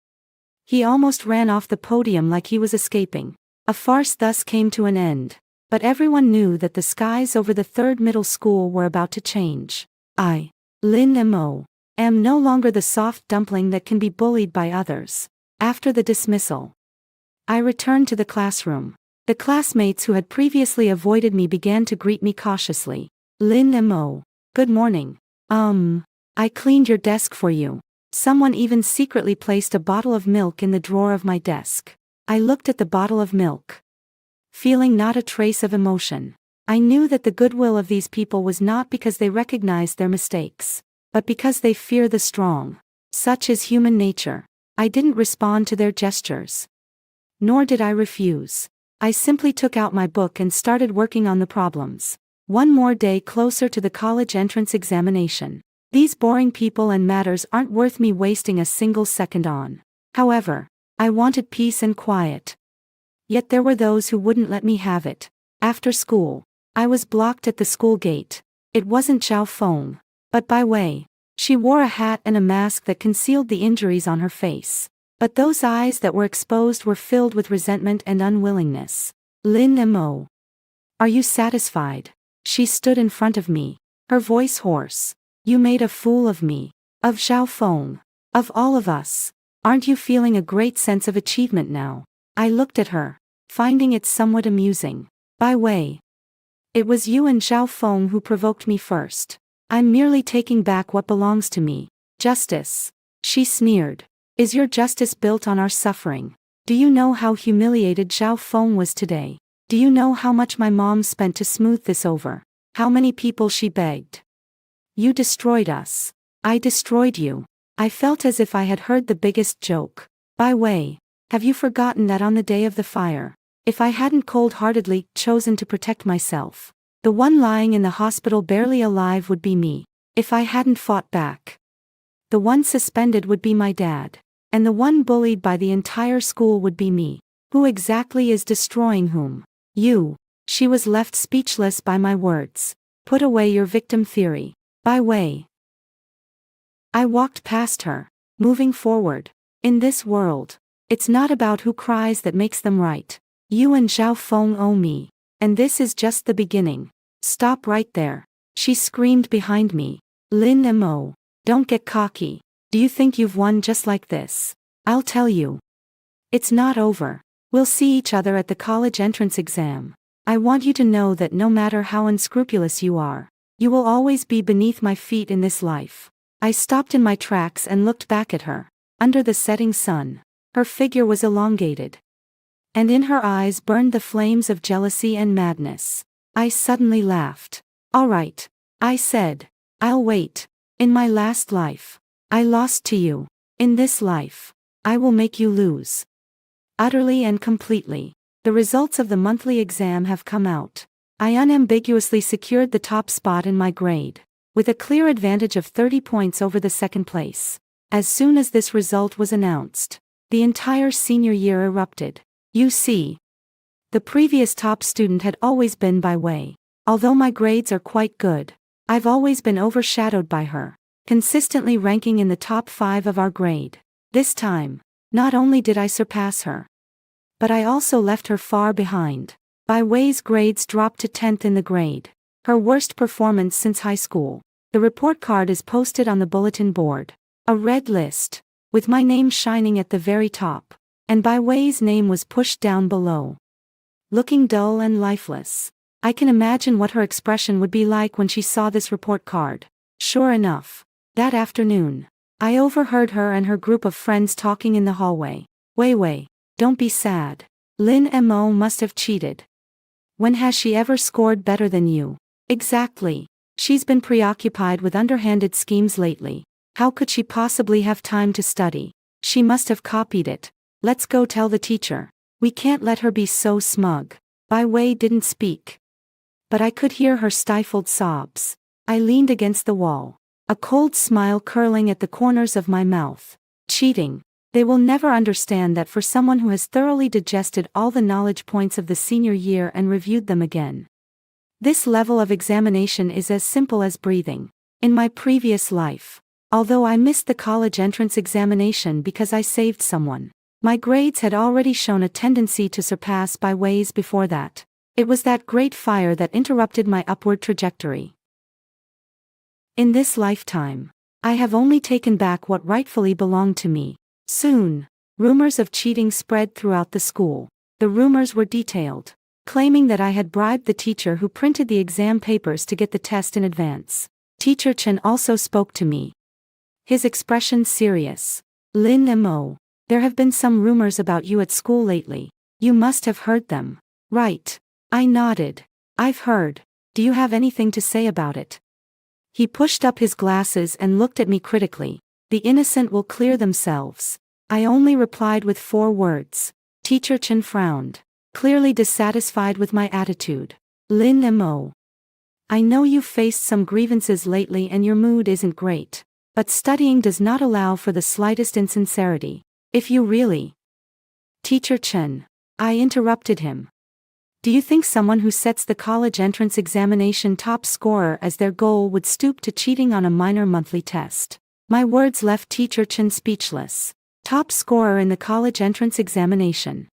he almost ran off the podium like he was escaping. A farce thus came to an end, but everyone knew that the skies over the third middle school were about to change. I, Lin Mo, am no longer the soft dumpling that can be bullied by others. After the dismissal, I returned to the classroom. The classmates who had previously avoided me began to greet me cautiously. Lin Mo, good morning. I cleaned your desk for you. Someone even secretly placed a bottle of milk in the drawer of my desk. I looked at the bottle of milk, feeling not a trace of emotion. I knew that the goodwill of these people was not because they recognized their mistakes, but because they fear the strong. Such is human nature. I didn't respond to their gestures. Nor did I refuse. I simply took out my book and started working on the problems. One more day closer to the college entrance examination. These boring people and matters aren't worth me wasting a single second on. However, I wanted peace and quiet. Yet there were those who wouldn't let me have it. After school, I was blocked at the school gate. It wasn't Zhao Feng, but Bai Wei. She wore a hat and a mask that concealed the injuries on her face. But those eyes that were exposed were filled with resentment and unwillingness. Lin Mo, are you satisfied? She stood in front of me, her voice hoarse. You made a fool of me, of Zhao Feng, of all of us. Aren't you feeling a great sense of achievement now? I looked at her, finding it somewhat amusing. Bai Wei, it was you and Zhao Feng who provoked me first. I'm merely taking back what belongs to me. Justice, she sneered. Is your justice built on our suffering? Do you know how humiliated Zhao Feng was today? Do you know how much my mom spent to smooth this over? How many people she begged? You destroyed us. I destroyed you. I felt as if I had heard the biggest joke. Bai Wei, have you forgotten that on the day of the fire, if I hadn't cold-heartedly chosen to protect myself, the one lying in the hospital barely alive would be me. If I hadn't fought back, the one suspended would be my dad, and the one bullied by the entire school would be me. Who exactly is destroying whom? You. She was left speechless by my words. Put away your victim theory. Bai Wei. I walked past her, moving forward. In this world, it's not about who cries that makes them right. You and Zhao Feng owe me, and this is just the beginning. Stop right there. She screamed behind me. Lin Mo, don't get cocky. Do you think you've won just like this? I'll tell you. It's not over. We'll see each other at the college entrance exam. I want you to know that no matter how unscrupulous you are, you will always be beneath my feet in this life. I stopped in my tracks and looked back at her. Under the setting sun, her figure was elongated, and in her eyes burned the flames of jealousy and madness. I suddenly laughed. All right, I said. I'll wait. In my last life, I lost to you. In this life, I will make you lose. Utterly and completely. The results of the monthly exam have come out. I unambiguously secured the top spot in my grade, with a clear advantage of 30 points over the second place. As soon as this result was announced, The entire senior year erupted. You see, the previous top student had always been Bai Wei. Although my grades are quite good, I've always been overshadowed by her, consistently ranking in the top 5 of our grade. This time, not only did I surpass her, but I also left her far behind. Bai Wei's grades dropped to 10th in the grade, her worst performance since high school. The report card is posted on the bulletin board. A red list, with my name shining at the very top, and Bai Wei's name was pushed down below. Looking dull and lifeless, I can imagine what her expression would be like when she saw this report card. Sure enough, that afternoon, I overheard her and her group of friends talking in the hallway. Wei Wei, don't be sad. Lin Mo must have cheated. When has she ever scored better than you? Exactly. She's been preoccupied with underhanded schemes lately. How could she possibly have time to study? She must have copied it. Let's go tell the teacher. We can't let her be so smug. Bai Wei didn't speak, but I could hear her stifled sobs. I leaned against the wall, a cold smile curling at the corners of my mouth. Cheating. They will never understand that for someone who has thoroughly digested all the knowledge points of the senior year and reviewed them again. This level of examination is as simple as breathing. In my previous life, although I missed the college entrance examination because I saved someone, my grades had already shown a tendency to surpass Bai Wei's before that. It was that great fire that interrupted my upward trajectory. In this lifetime, I have only taken back what rightfully belonged to me. Soon, rumors of cheating spread throughout the school. The rumors were detailed, claiming that I had bribed the teacher who printed the exam papers to get the test in advance. Teacher Chen also spoke to me, his expression serious. Lin Mo, there have been some rumors about you at school lately. You must have heard them. Right. I nodded. I've heard. Do you have anything to say about it? He pushed up his glasses and looked at me critically. The innocent will clear themselves. I only replied with 4 words. Teacher Chen frowned, clearly dissatisfied with my attitude. Lin Mo, I know you've faced some grievances lately and your mood isn't great, but studying does not allow for the slightest insincerity. If you really... Teacher Chen, I interrupted him. Do you think someone who sets the college entrance examination top scorer as their goal would stoop to cheating on a minor monthly test? My words left Teacher Chen speechless. Top scorer in the college entrance examination.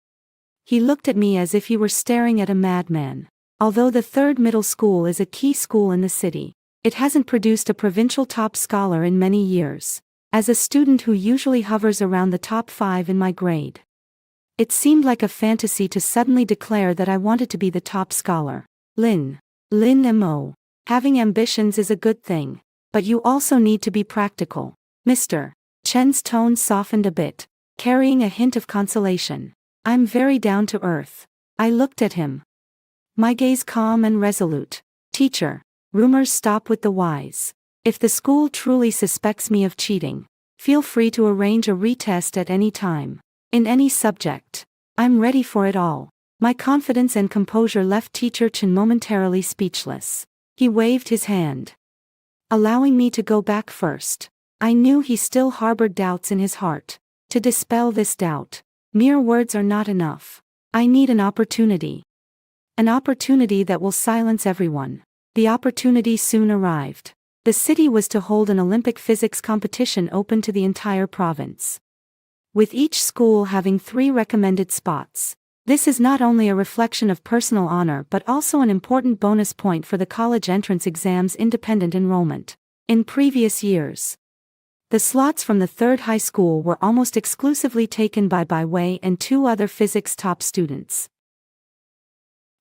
He looked at me as if he were staring at a madman. Although the 3rd middle school is a key school in the city, it hasn't produced a provincial top scholar in many years. As a student who usually hovers around the top 5 in my grade, it seemed like a fantasy to suddenly declare that I wanted to be the top scholar. Lin Mo, having ambitions is a good thing, but you also need to be practical. Mr. Chen's tone softened a bit, carrying a hint of consolation. I'm very down to earth. I looked at him, my gaze calm and resolute. Teacher, rumors stop with the wise. If the school truly suspects me of cheating, feel free to arrange a retest at any time. In any subject. I'm ready for it all. My confidence and composure left Teacher Chen momentarily speechless. He waved his hand, allowing me to go back first. I knew he still harbored doubts in his heart. To dispel this doubt, mere words are not enough. I need an opportunity. An opportunity that will silence everyone. The opportunity soon arrived. The city was to hold an Olympic physics competition open to the entire province, with each school having 3 recommended spots. This is not only a reflection of personal honor but also an important bonus point for the college entrance exam's independent enrollment. In previous years, the slots from the 3rd high school were almost exclusively taken by Bai Wei and 2 other physics top students.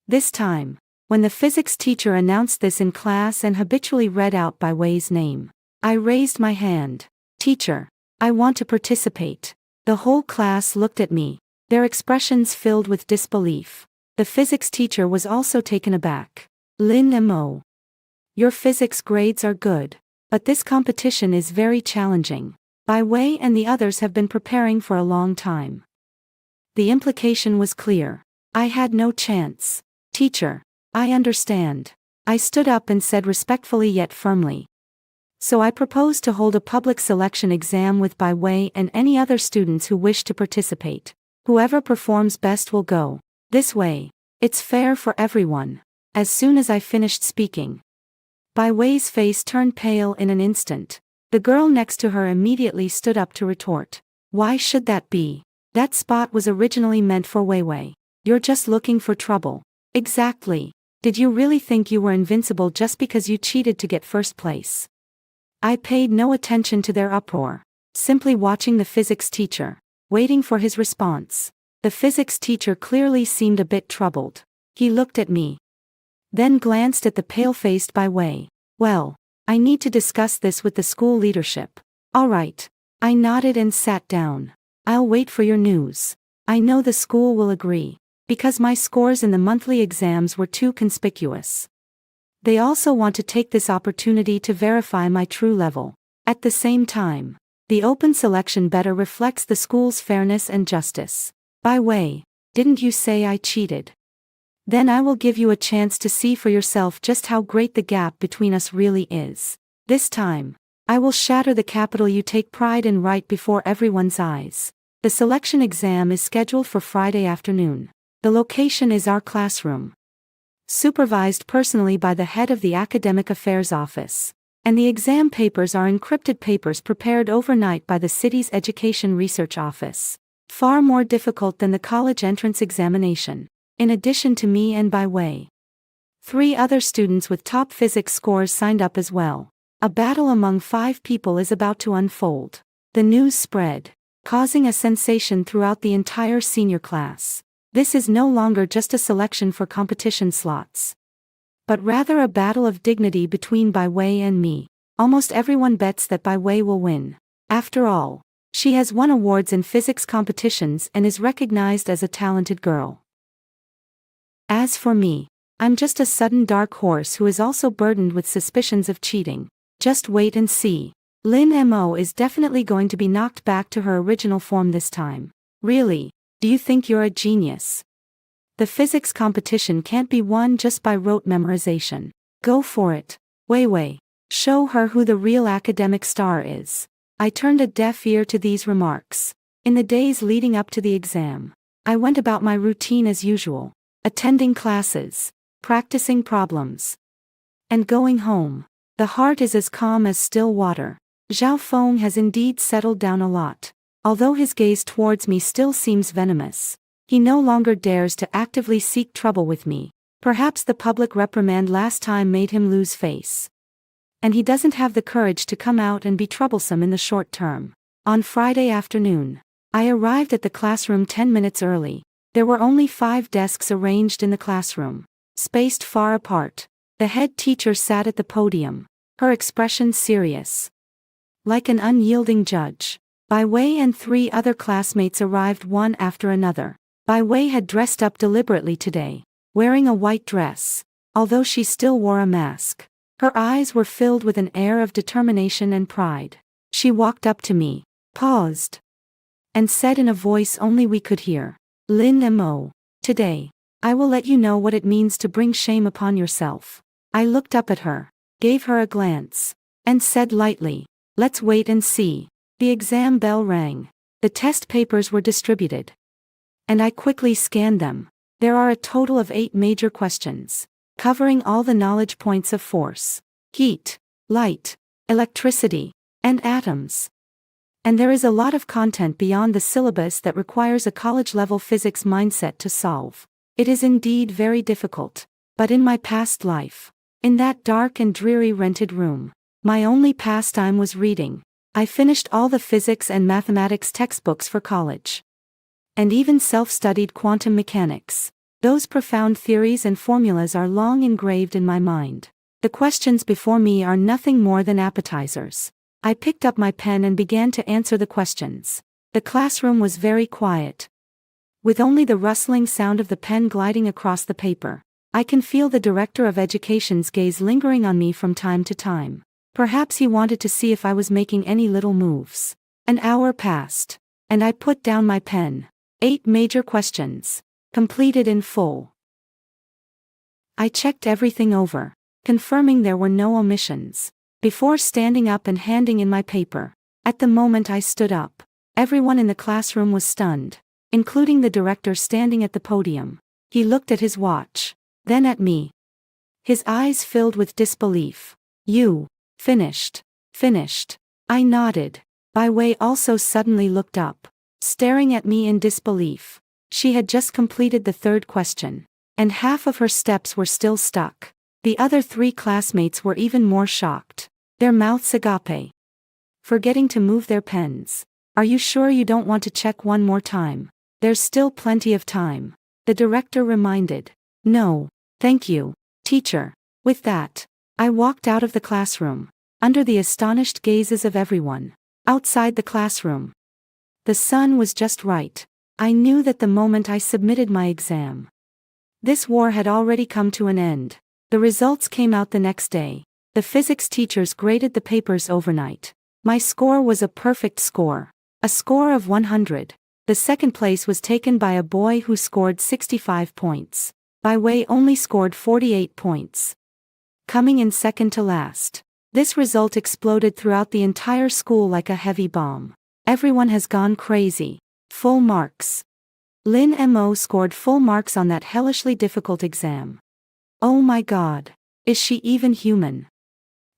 This time, when the physics teacher announced this in class and habitually read out Bai Wei's name, I raised my hand. Teacher, I want to participate. The whole class looked at me, their expressions filled with disbelief. The physics teacher was also taken aback. Lin Mo, your physics grades are good, but this competition is very challenging. Bai Wei and the others have been preparing for a long time. The implication was clear. I had no chance. Teacher, I understand. I stood up and said respectfully yet firmly. So I propose to hold a public selection exam with Bai Wei and any other students who wish to participate. Whoever performs best will go. This way, it's fair for everyone. As soon as I finished speaking, Bai Wei's face turned pale in an instant. The girl next to her immediately stood up to retort. Why should that be? That spot was originally meant for Wei Wei. You're just looking for trouble. Exactly. Did you really think you were invincible just because you cheated to get first place? I paid no attention to their uproar, simply watching the physics teacher, waiting for his response. The physics teacher clearly seemed a bit troubled. He looked at me, then glanced at the pale-faced Bai Wei. Well, I need to discuss this with the school leadership. All right. I nodded and sat down. I'll wait for your news. I know the school will agree, because my scores in the monthly exams were too conspicuous. They also want to take this opportunity to verify my true level. At the same time, the open selection better reflects the school's fairness and justice. Bai Wei, didn't you say I cheated? Then I will give you a chance to see for yourself just how great the gap between us really is. This time, I will shatter the capital you take pride in right before everyone's eyes. The selection exam is scheduled for Friday afternoon. The location is our classroom, supervised personally by the head of the Academic Affairs Office. And the exam papers are encrypted papers prepared overnight by the city's Education Research Office. Far more difficult than the college entrance examination. In addition to me and Bai Wei, 3 other students with top physics scores signed up as well. A battle among 5 people is about to unfold. The news spread, causing a sensation throughout the entire senior class. This is no longer just a selection for competition slots, but rather a battle of dignity between Bai Wei and me. Almost everyone bets that Bai Wei will win. After all, she has won awards in physics competitions and is recognized as a talented girl. As for me, I'm just a sudden dark horse who is also burdened with suspicions of cheating. Just wait and see. Lin Mo is definitely going to be knocked back to her original form this time. Really, do you think you're a genius? The physics competition can't be won just by rote memorization. Go for it. Wei Wei. Show her who the real academic star is. I turned a deaf ear to these remarks. In the days leading up to the exam, I went about my routine as usual, attending classes, practicing problems, and going home. The heart is as calm as still water. Zhao Feng has indeed settled down a lot. Although his gaze towards me still seems venomous, he no longer dares to actively seek trouble with me. Perhaps the public reprimand last time made him lose face, and he doesn't have the courage to come out and be troublesome in the short term. On Friday afternoon, I arrived at the classroom 10 minutes early. There were only 5 desks arranged in the classroom, spaced far apart. The head teacher sat at the podium, her expression serious, like an unyielding judge. Bai Wei and 3 other classmates arrived one after another. Bai Wei had dressed up deliberately today, wearing a white dress, although she still wore a mask. Her eyes were filled with an air of determination and pride. She walked up to me, paused, and said in a voice only we could hear, Lin Mo, today, I will let you know what it means to bring shame upon yourself. I looked up at her, gave her a glance, and said lightly, let's wait and see. The exam bell rang. The test papers were distributed, and I quickly scanned them. There are a total of 8 major questions, covering all the knowledge points of force, heat, light, electricity, and atoms. And there is a lot of content beyond the syllabus that requires a college-level physics mindset to solve. It is indeed very difficult. But in my past life, in that dark and dreary rented room, my only pastime was reading. I finished all the physics and mathematics textbooks for college, and even self-studied quantum mechanics. Those profound theories and formulas are long engraved in my mind. The questions before me are nothing more than appetizers. I picked up my pen and began to answer the questions. The classroom was very quiet, with only the rustling sound of the pen gliding across the paper. I can feel the director of education's gaze lingering on me from time to time. Perhaps he wanted to see if I was making any little moves. An hour passed, and I put down my pen. 8 major questions, completed in full. I checked everything over, confirming there were no omissions. before standing up and handing in my paper. At the moment I stood up, everyone in the classroom was stunned, including the director standing at the podium. He looked at his watch, then at me. His eyes filled with disbelief. "You finished." "Finished." I nodded. Bai Wei also suddenly looked up, staring at me in disbelief. She had just completed the third question, and half of her steps were still stuck. The other 3 classmates were even more shocked. Their mouths agape, forgetting to move their pens. "Are you sure you don't want to check one more time? There's still plenty of time," the director reminded. "No, thank you, teacher." With that, I walked out of the classroom, under the astonished gazes of everyone. Outside the classroom, the sun was just right. I knew that the moment I submitted my exam, this war had already come to an end. The results came out the next day. The physics teachers graded the papers overnight. My score was a perfect score, a score of 100. The second place was taken by a boy who scored 65 points. Bai Wei only scored 48 points, coming in second to last. This result exploded throughout the entire school like a heavy bomb. Everyone has gone crazy. Full marks. Lin Mo scored full marks on that hellishly difficult exam. Oh my God. Is she even human?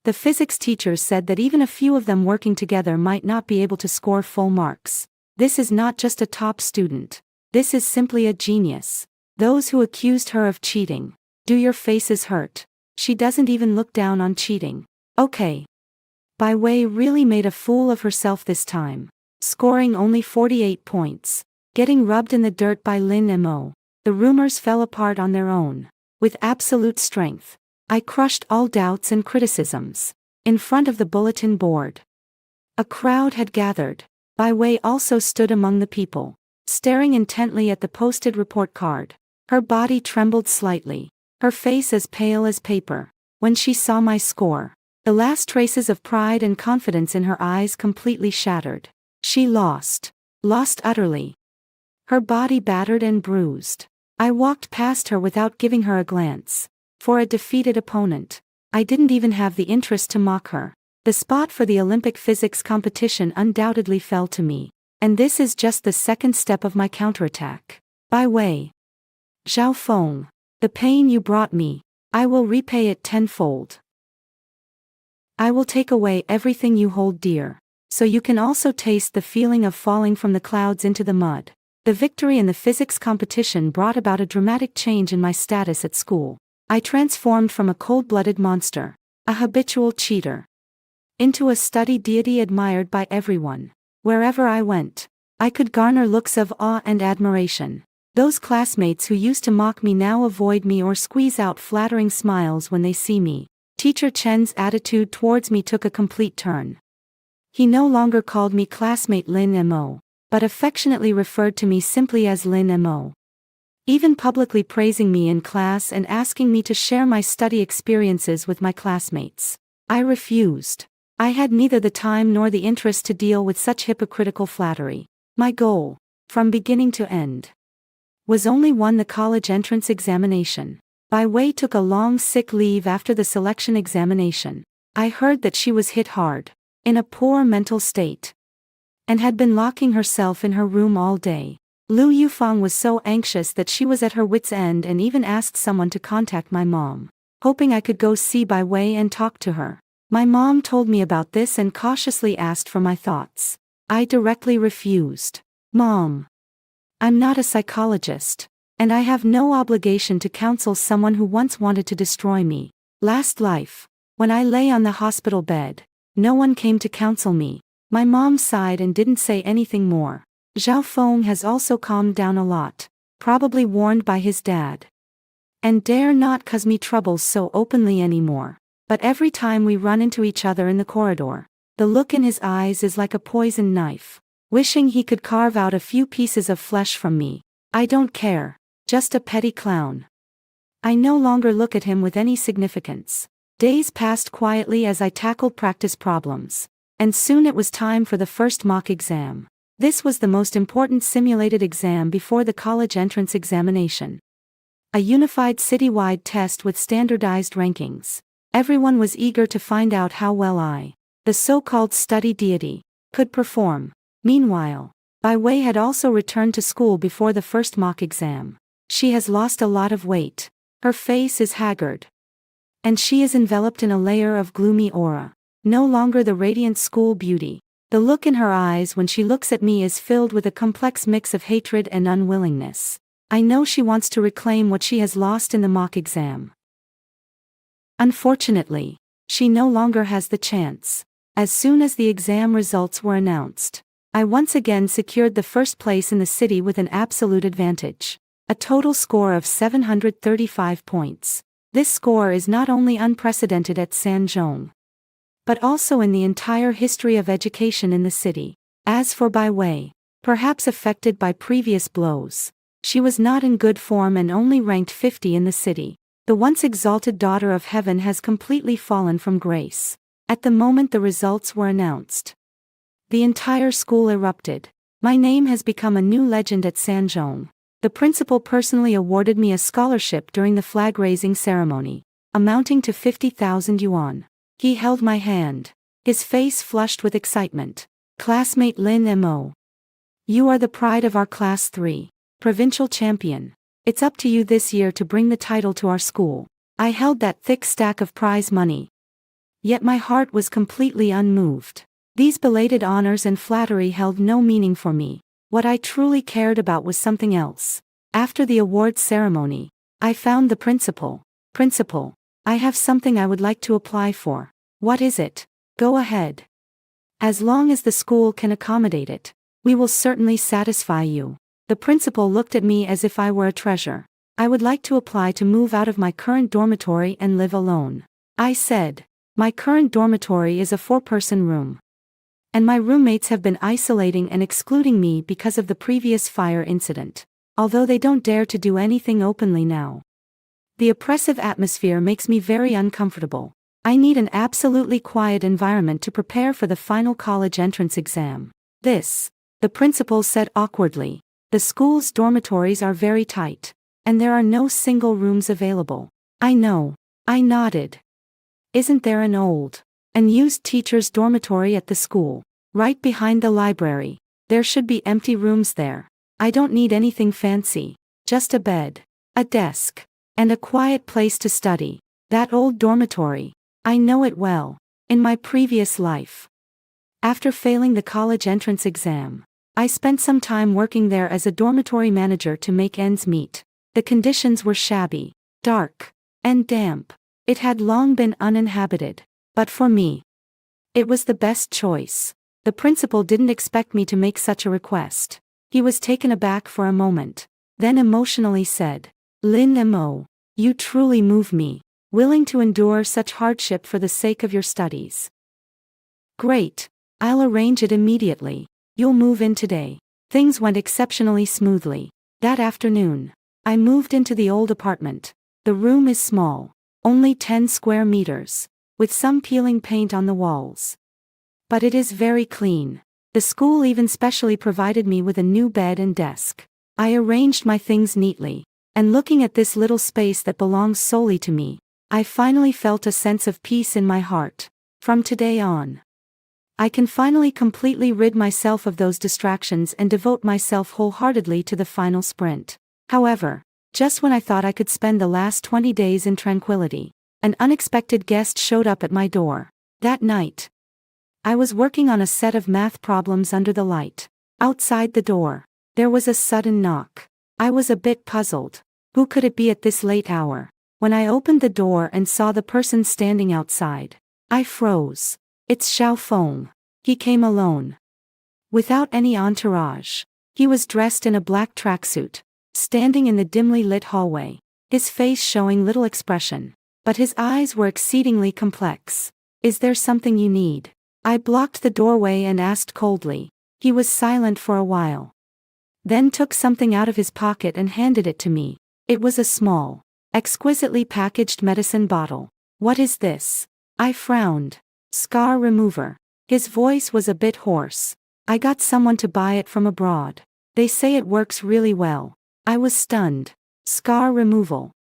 The physics teachers said that even a few of them working together might not be able to score full marks. This is not just a top student. This is simply a genius. Those who accused her of cheating. Do your faces hurt? She doesn't even look down on cheating. Okay. Bai Wei really made a fool of herself this time, scoring only 48 points, getting rubbed in the dirt by Lin Mo. The rumors fell apart on their own. With absolute strength, I crushed all doubts and criticisms. In front of the bulletin board, a crowd had gathered. Bai Wei also stood among the people, staring intently at the posted report card. Her body trembled slightly, her face as pale as paper. When she saw my score, the last traces of pride and confidence in her eyes completely shattered. She lost utterly. Her body battered and bruised. I walked past her without giving her a glance. For a defeated opponent, I didn't even have the interest to mock her. The spot for the Olympic physics competition undoubtedly fell to me. And this is just the second step of my counterattack. Bai Wei. Zhao Feng. The pain you brought me, I will repay it tenfold. I will take away everything you hold dear, so you can also taste the feeling of falling from the clouds into the mud. The victory in the physics competition brought about a dramatic change in my status at school. I transformed from a cold-blooded monster, a habitual cheater, into a study deity admired by everyone. Wherever I went, I could garner looks of awe and admiration. Those classmates who used to mock me now avoid me or squeeze out flattering smiles when they see me. Teacher Chen's attitude towards me took a complete turn. He no longer called me classmate Lin Mo, but affectionately referred to me simply as Lin Mo. Even publicly praising me in class and asking me to share my study experiences with my classmates. I refused. I had neither the time nor the interest to deal with such hypocritical flattery. My goal, from beginning to end, was only one: the college entrance examination. Bai Wei took a long sick leave after the selection examination. I heard that she was hit hard, in a poor mental state, and had been locking herself in her room all day. Lu Yufang was so anxious that she was at her wit's end and even asked someone to contact my mom, hoping I could go see Bai Wei and talk to her. My mom told me about this and cautiously asked for my thoughts. I directly refused. Mom, I'm not a psychologist, and I have no obligation to counsel someone who once wanted to destroy me. Last life, when I lay on the hospital bed, no one came to counsel me. My mom sighed and didn't say anything more. Zhao Feng has also calmed down a lot, probably warned by his dad, and dare not cause me troubles so openly anymore. But every time we run into each other in the corridor, the look in his eyes is like a poisoned knife, wishing he could carve out a few pieces of flesh from me. I don't care, just a petty clown. I no longer look at him with any significance. Days passed quietly as I tackled practice problems, and soon it was time for the first mock exam. This was the most important simulated exam before the college entrance examination. A unified citywide test with standardized rankings. Everyone was eager to find out how well I, the so-called study deity, could perform. Meanwhile, Bai Wei had also returned to school before the first mock exam. She has lost a lot of weight. Her face is haggard. And she is enveloped in a layer of gloomy aura. No longer the radiant school beauty. The look in her eyes when she looks at me is filled with a complex mix of hatred and unwillingness. I know she wants to reclaim what she has lost in the mock exam. Unfortunately, she no longer has the chance. As soon as the exam results were announced, I once again secured the first place in the city with an absolute advantage. A total score of 735 points. This score is not only unprecedented at Sanzhong, but also in the entire history of education in the city. As for Bai Wei, perhaps affected by previous blows, she was not in good form and only ranked 50 in the city. The once exalted daughter of heaven has completely fallen from grace. At the moment the results were announced, the entire school erupted. My name has become a new legend at Sanzhong. The principal personally awarded me a scholarship during the flag-raising ceremony, amounting to 50,000 yuan. He held my hand, his face flushed with excitement. Classmate Lin Mo. You are the pride of our Class 3, provincial champion. It's up to you this year to bring the title to our school. I held that thick stack of prize money. Yet my heart was completely unmoved. These belated honors and flattery held no meaning for me. What I truly cared about was something else. After the awards ceremony, I found the principal. Principal, I have something I would like to apply for. What is it? Go ahead. As long as the school can accommodate it, we will certainly satisfy you. The principal looked at me as if I were a treasure. I would like to apply to move out of my current dormitory and live alone. I said, my current dormitory is a 4-person room. And my roommates have been isolating and excluding me because of the previous fire incident. Although they don't dare to do anything openly now. The oppressive atmosphere makes me very uncomfortable. I need an absolutely quiet environment to prepare for the final college entrance exam. This, the principal said awkwardly. The school's dormitories are very tight, and there are no single rooms available. I know. I nodded. Isn't there an old, unused teacher's dormitory at the school? Right behind the library. There should be empty rooms there. I don't need anything fancy. Just a bed, a desk, and a quiet place to study. That old dormitory. I know it well. In my previous life. After failing the college entrance exam, I spent some time working there as a dormitory manager to make ends meet. The conditions were shabby, dark, and damp. It had long been uninhabited. But for me, it was the best choice. The principal didn't expect me to make such a request. He was taken aback for a moment, then emotionally said, Lin Mo, you truly move me, willing to endure such hardship for the sake of your studies. Great, I'll arrange it immediately. You'll move in today. Things went exceptionally smoothly. That afternoon, I moved into the old apartment. The room is small, only 10 square meters, with some peeling paint on the walls. But it is very clean. The school even specially provided me with a new bed and desk. I arranged my things neatly, and looking at this little space that belongs solely to me, I finally felt a sense of peace in my heart. From today on, I can finally completely rid myself of those distractions and devote myself wholeheartedly to the final sprint. However, just when I thought I could spend the last 20 days in tranquility, an unexpected guest showed up at my door. That night, I was working on a set of math problems under the light. Outside the door, there was a sudden knock. I was a bit puzzled. Who could it be at this late hour? When I opened the door and saw the person standing outside, I froze. It's Xiao Feng. He came alone. Without any entourage. He was dressed in a black tracksuit, standing in the dimly lit hallway, his face showing little expression, but his eyes were exceedingly complex. Is there something you need? I blocked the doorway and asked coldly. He was silent for a while. Then took something out of his pocket and handed it to me. It was a small, exquisitely packaged medicine bottle. What is this? I frowned. Scar remover. His voice was a bit hoarse. I got someone to buy it from abroad. They say it works really well. I was stunned. Scar removal.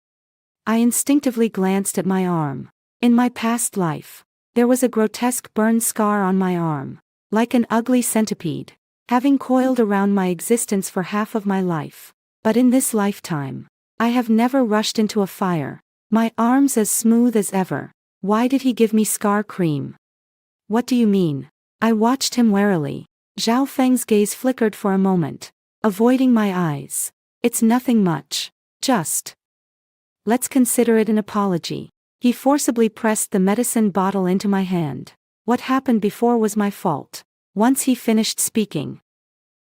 I instinctively glanced at my arm. In my past life, there was a grotesque burn scar on my arm, like an ugly centipede, having coiled around my existence for half of my life. But in this lifetime, I have never rushed into a fire, my arms as smooth as ever. Why did he give me scar cream? What do you mean? I watched him warily. Zhao Feng's gaze flickered for a moment, avoiding my eyes. It's nothing much. Just. Let's consider it an apology. He forcibly pressed the medicine bottle into my hand. What happened before was my fault. Once he finished speaking,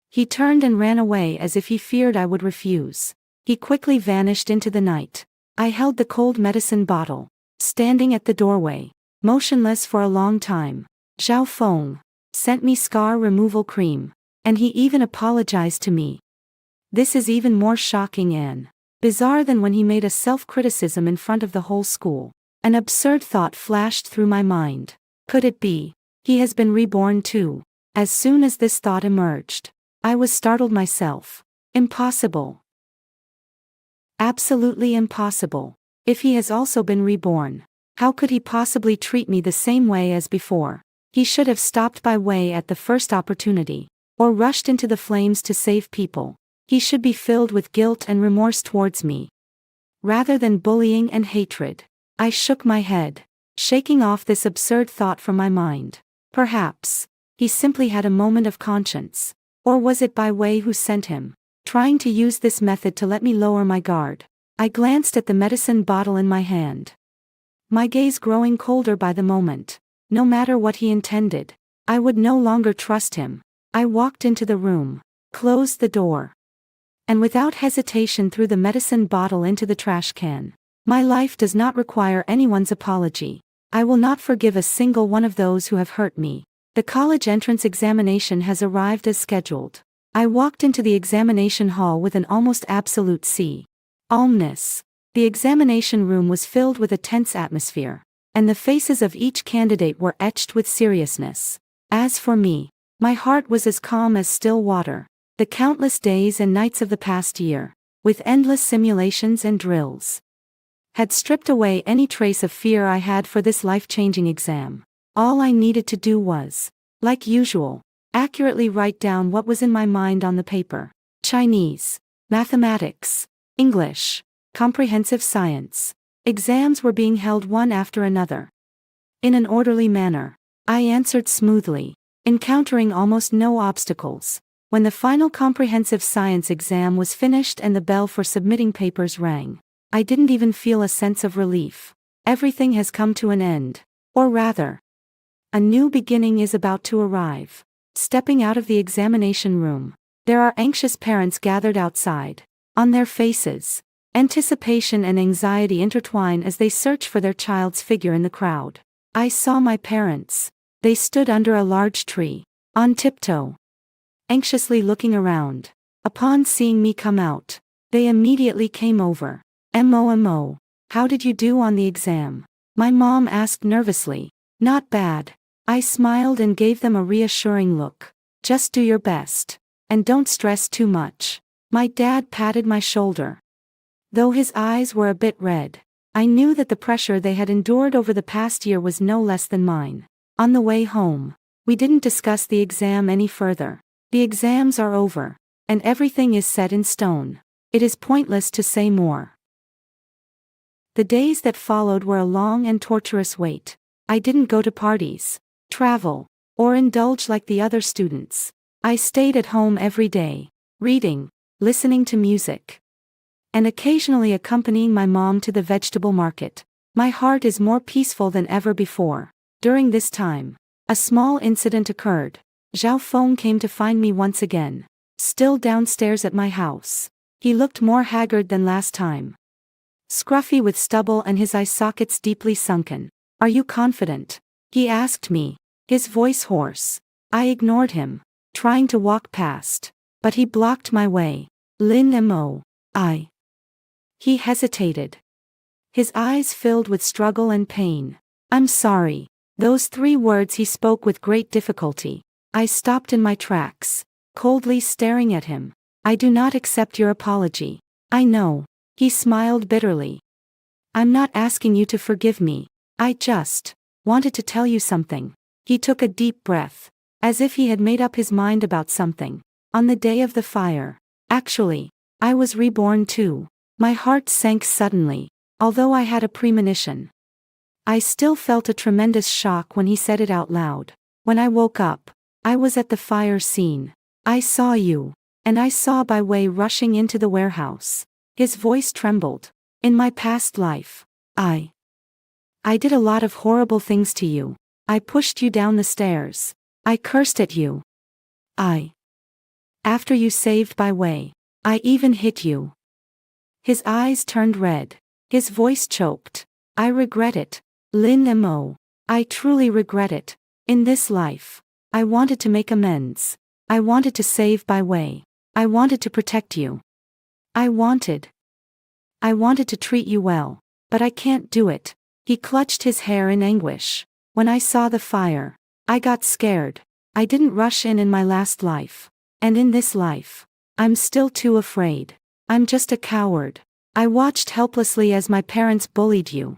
he turned and ran away as if he feared I would refuse. He quickly vanished into the night. I held the cold medicine bottle, standing at the doorway, motionless for a long time. Zhao Feng sent me scar removal cream, and he even apologized to me. This is even more shocking and bizarre than when he made a self-criticism in front of the whole school. An absurd thought flashed through my mind. Could it be? He has been reborn too. As soon as this thought emerged, I was startled myself. Impossible. Absolutely impossible. If he has also been reborn, how could he possibly treat me the same way as before? He should have stopped by way at the first opportunity, or rushed into the flames to save people. He should be filled with guilt and remorse towards me, rather than bullying and hatred. I shook my head, shaking off this absurd thought from my mind. Perhaps he simply had a moment of conscience. Or was it Bai Wei who sent him, trying to use this method to let me lower my guard? I glanced at the medicine bottle in my hand, my gaze growing colder by the moment. No matter what he intended, I would no longer trust him. I walked into the room, closed the door, and without hesitation threw the medicine bottle into the trash can. My life does not require anyone's apology. I will not forgive a single one of those who have hurt me. The college entrance examination has arrived as scheduled. I walked into the examination hall with an almost absolute calmness. The examination room was filled with a tense atmosphere, and the faces of each candidate were etched with seriousness. As for me, my heart was as calm as still water. The countless days and nights of the past year, with endless simulations and drills, had stripped away any trace of fear I had for this life-changing exam. All I needed to do was, like usual, accurately write down what was in my mind on the paper. Chinese, mathematics, English, comprehensive science. Exams were being held one after another. In an orderly manner, I answered smoothly, encountering almost no obstacles. When the final comprehensive science exam was finished and the bell for submitting papers rang, I didn't even feel a sense of relief. Everything has come to an end. Or rather, a new beginning is about to arrive. Stepping out of the examination room, there are anxious parents gathered outside. On their faces, anticipation and anxiety intertwine as they search for their child's figure in the crowd. I saw my parents. They stood under a large tree, on tiptoe, anxiously looking around. Upon seeing me come out, they immediately came over. "Mo, how did you do on the exam?" my mom asked nervously. "Not bad." I smiled and gave them a reassuring look. "Just do your best. And don't stress too much." My dad patted my shoulder. Though his eyes were a bit red, I knew that the pressure they had endured over the past year was no less than mine. On the way home, we didn't discuss the exam any further. The exams are over, and everything is set in stone. It is pointless to say more. The days that followed were a long and torturous wait. I didn't go to parties, travel, or indulge like the other students. I stayed at home every day, reading, listening to music, and occasionally accompanying my mom to the vegetable market. My heart is more peaceful than ever before. During this time, a small incident occurred. Zhao Feng came to find me once again, still downstairs at my house. He looked more haggard than last time, scruffy with stubble and his eye sockets deeply sunken. "Are you confident?" he asked me, his voice hoarse. I ignored him, trying to walk past, but he blocked my way. "Mo, I." He hesitated, his eyes filled with struggle and pain. "I'm sorry." Those 3 words he spoke with great difficulty. I stopped in my tracks, coldly staring at him. "I do not accept your apology." "I know." He smiled bitterly. "I'm not asking you to forgive me. I just wanted to tell you something. He took a deep breath, as if he had made up his mind about something. On the day of the fire. Actually, I was reborn too. My heart sank suddenly, although I had a premonition. I still felt a tremendous shock when he said it out loud. When I woke up, I was at the fire scene. I saw you, and I saw Bai Wei rushing into the warehouse. His voice trembled. In my past life, I did a lot of horrible things to you. I pushed you down the stairs. I cursed at you. After you saved Bai Wei, I even hit you. His eyes turned red. His voice choked. I regret it. Lin Mo. I truly regret it. In this life, I wanted to make amends. I wanted to save Bai Wei. I wanted to protect you. I wanted to treat you well, but I can't do it. He clutched his hair in anguish. When I saw the fire, I got scared. I didn't rush in my last life. And in this life, I'm still too afraid. I'm just a coward. I watched helplessly as my parents bullied you.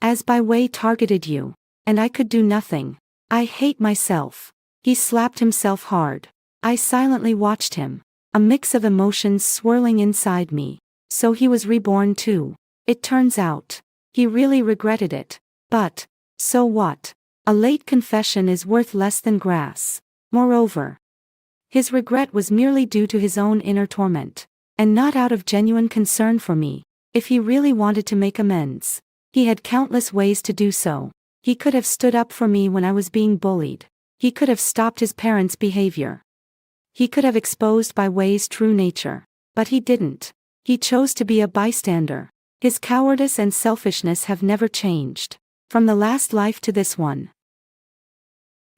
As Bai Wei targeted you, and I could do nothing. I hate myself. He slapped himself hard. I silently watched him, a mix of emotions swirling inside me. So he was reborn too. It turns out, he really regretted it. But, so what? A late confession is worth less than grass. Moreover, his regret was merely due to his own inner torment, and not out of genuine concern for me. If he really wanted to make amends, he had countless ways to do so. He could have stood up for me when I was being bullied. He could have stopped his parents' behavior. He could have exposed Bai Wei's true nature. But he didn't. He chose to be a bystander. His cowardice and selfishness have never changed. From the last life to this one.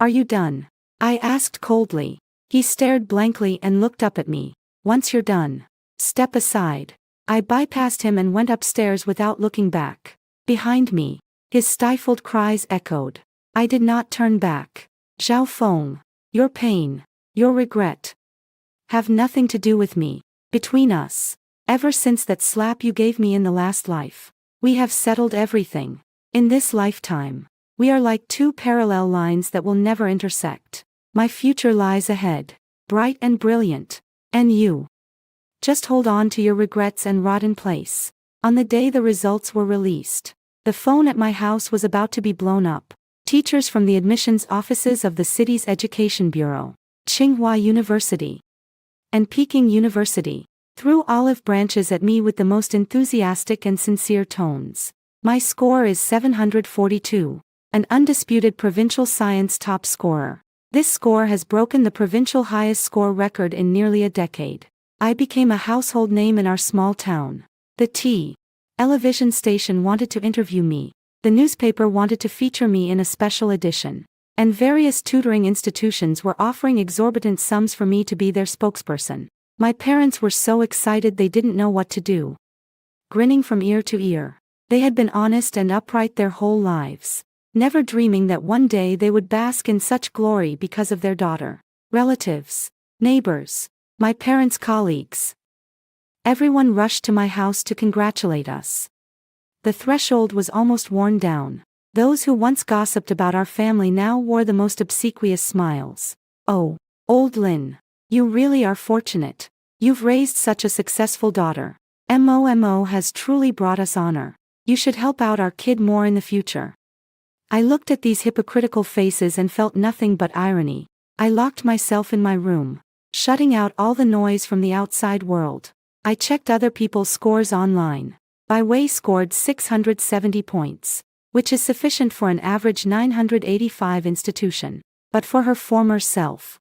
Are you done? I asked coldly. He stared blankly and looked up at me. Once you're done, step aside. I bypassed him and went upstairs without looking back. Behind me, his stifled cries echoed. I did not turn back. Zhao Feng, your pain, your regret, have nothing to do with me. Between us, ever since that slap you gave me in the last life, we have settled everything. In this lifetime, we are like two parallel lines that will never intersect. My future lies ahead, bright and brilliant. And you? Just hold on to your regrets and rot in place. On the day the results were released, the phone at my house was about to be blown up. Teachers from the admissions offices of the city's education bureau, Tsinghua University, and Peking University, threw olive branches at me with the most enthusiastic and sincere tones. My score is 742, an undisputed provincial science top scorer. This score has broken the provincial highest score record in nearly a decade. I became a household name in our small town. The television station wanted to interview me. The newspaper wanted to feature me in a special edition. And various tutoring institutions were offering exorbitant sums for me to be their spokesperson. My parents were so excited they didn't know what to do. Grinning from ear to ear. They had been honest and upright their whole lives, never dreaming that one day they would bask in such glory because of their daughter. Relatives, neighbors, my parents' colleagues. Everyone rushed to my house to congratulate us. The threshold was almost worn down. Those who once gossiped about our family now wore the most obsequious smiles. Oh, old Lin, you really are fortunate. You've raised such a successful daughter. Momo has truly brought us honor. You should help out our kid more in the future. I looked at these hypocritical faces and felt nothing but irony. I locked myself in my room, shutting out all the noise from the outside world. I checked other people's scores online. Bai Wei scored 670 points, which is sufficient for an average 985 institution. But for her former self,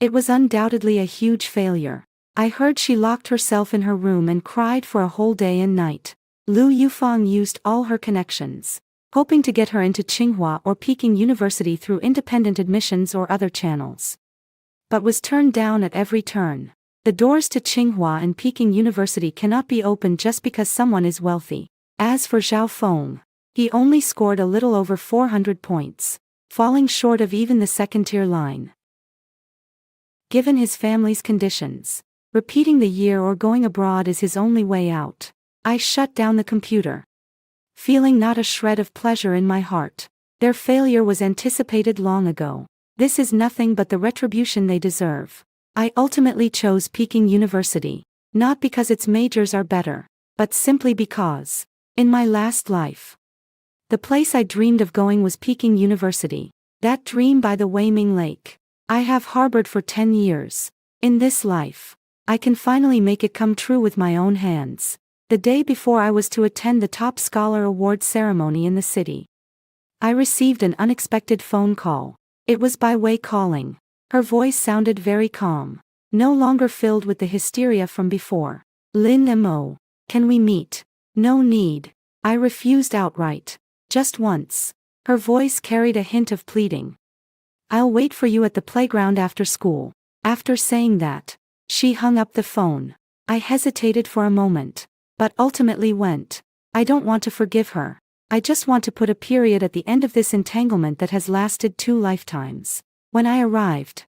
it was undoubtedly a huge failure. I heard she locked herself in her room and cried for a whole day and night. Lu Yufang used all her connections, hoping to get her into Tsinghua or Peking University through independent admissions or other channels, but was turned down at every turn. The doors to Tsinghua and Peking University cannot be opened just because someone is wealthy. As for Zhao Feng, he only scored a little over 400 points, falling short of even the second-tier line. Given his family's conditions, repeating the year or going abroad is his only way out. I shut down the computer. feeling not a shred of pleasure in my heart. Their failure was anticipated long ago. This is nothing but the retribution they deserve. I ultimately chose Peking University, not because its majors are better, but simply because, in my last life, the place I dreamed of going was Peking University. That dream by the Weiming Lake, I have harbored for 10 years. In this life, I can finally make it come true with my own hands. The day before I was to attend the Top Scholar Award ceremony in the city, I received an unexpected phone call. It was by Wei calling. Her voice sounded very calm, no longer filled with the hysteria from before. Lin Mo, can we meet? No need. I refused outright. Just once. Her voice carried a hint of pleading. I'll wait for you at the playground after school. After saying that, she hung up the phone. I hesitated for a moment, but ultimately went. I don't want to forgive her. I just want to put a period at the end of this entanglement that has lasted 2 lifetimes. When I arrived,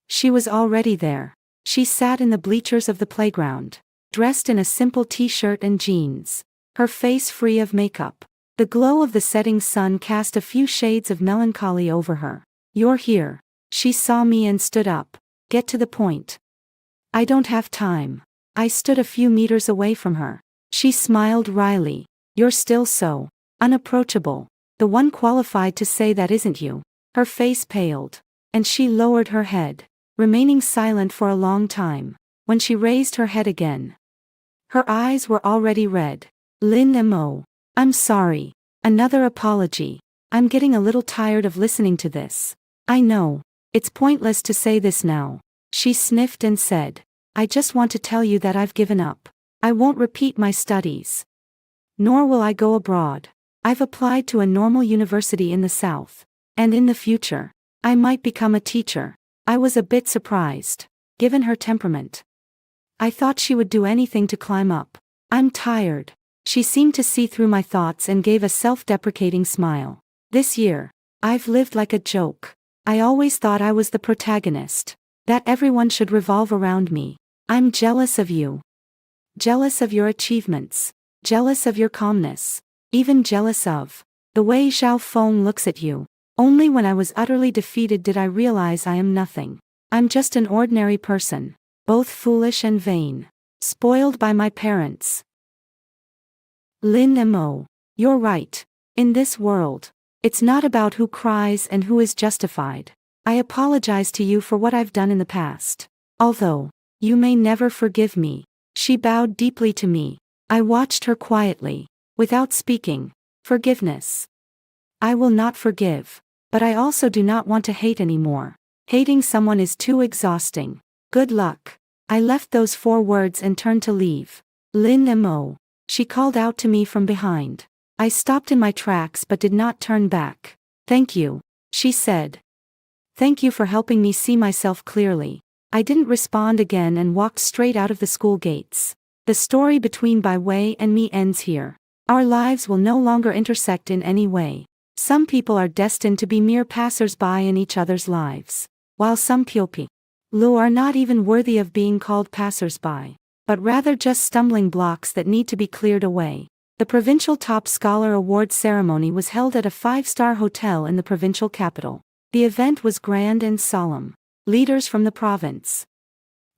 she was already there. She sat in the bleachers of the playground, dressed in a simple t-shirt and jeans, her face free of makeup. The glow of the setting sun cast a few shades of melancholy over her. You're here. She saw me and stood up. Get to the point. I don't have time. I stood a few meters away from her. She smiled wryly. You're still so unapproachable. The one qualified to say that isn't you. Her face paled, and she lowered her head, remaining silent for a long time. When she raised her head again, her eyes were already red. Lin Mo. I'm sorry. Another apology. I'm getting a little tired of listening to this. I know. It's pointless to say this now. She sniffed and said, I just want to tell you that I've given up. I won't repeat my studies. Nor will I go abroad. I've applied to a normal university in the South. And in the future, I might become a teacher. I was a bit surprised, given her temperament. I thought she would do anything to climb up. I'm tired. She seemed to see through my thoughts and gave a self-deprecating smile. This year, I've lived like a joke. I always thought I was the protagonist, that everyone should revolve around me. I'm jealous of you. Jealous of your achievements. Jealous of your calmness. Even jealous of the way Zhao Feng looks at you. Only when I was utterly defeated did I realize I am nothing. I'm just an ordinary person, both foolish and vain, spoiled by my parents. Lin Mo, you're right. In this world, it's not about who cries and who is justified. I apologize to you for what I've done in the past. Although, you may never forgive me. She bowed deeply to me. I watched her quietly, without speaking. Forgiveness. I will not forgive. But I also do not want to hate anymore. Hating someone is too exhausting. Good luck. I left those 4 words and turned to leave. Lin Mo. She called out to me from behind. I stopped in my tracks but did not turn back. Thank you, she said. Thank you for helping me see myself clearly. I didn't respond again and walked straight out of the school gates. The story between Bai Wei and me ends here. Our lives will no longer intersect in any way. Some people are destined to be mere passers-by in each other's lives, while some Piopi Lu are not even worthy of being called passers-by, but rather just stumbling blocks that need to be cleared away. The Provincial Top Scholar Award ceremony was held at a 5-star hotel in the provincial capital. The event was grand and solemn. Leaders from the province,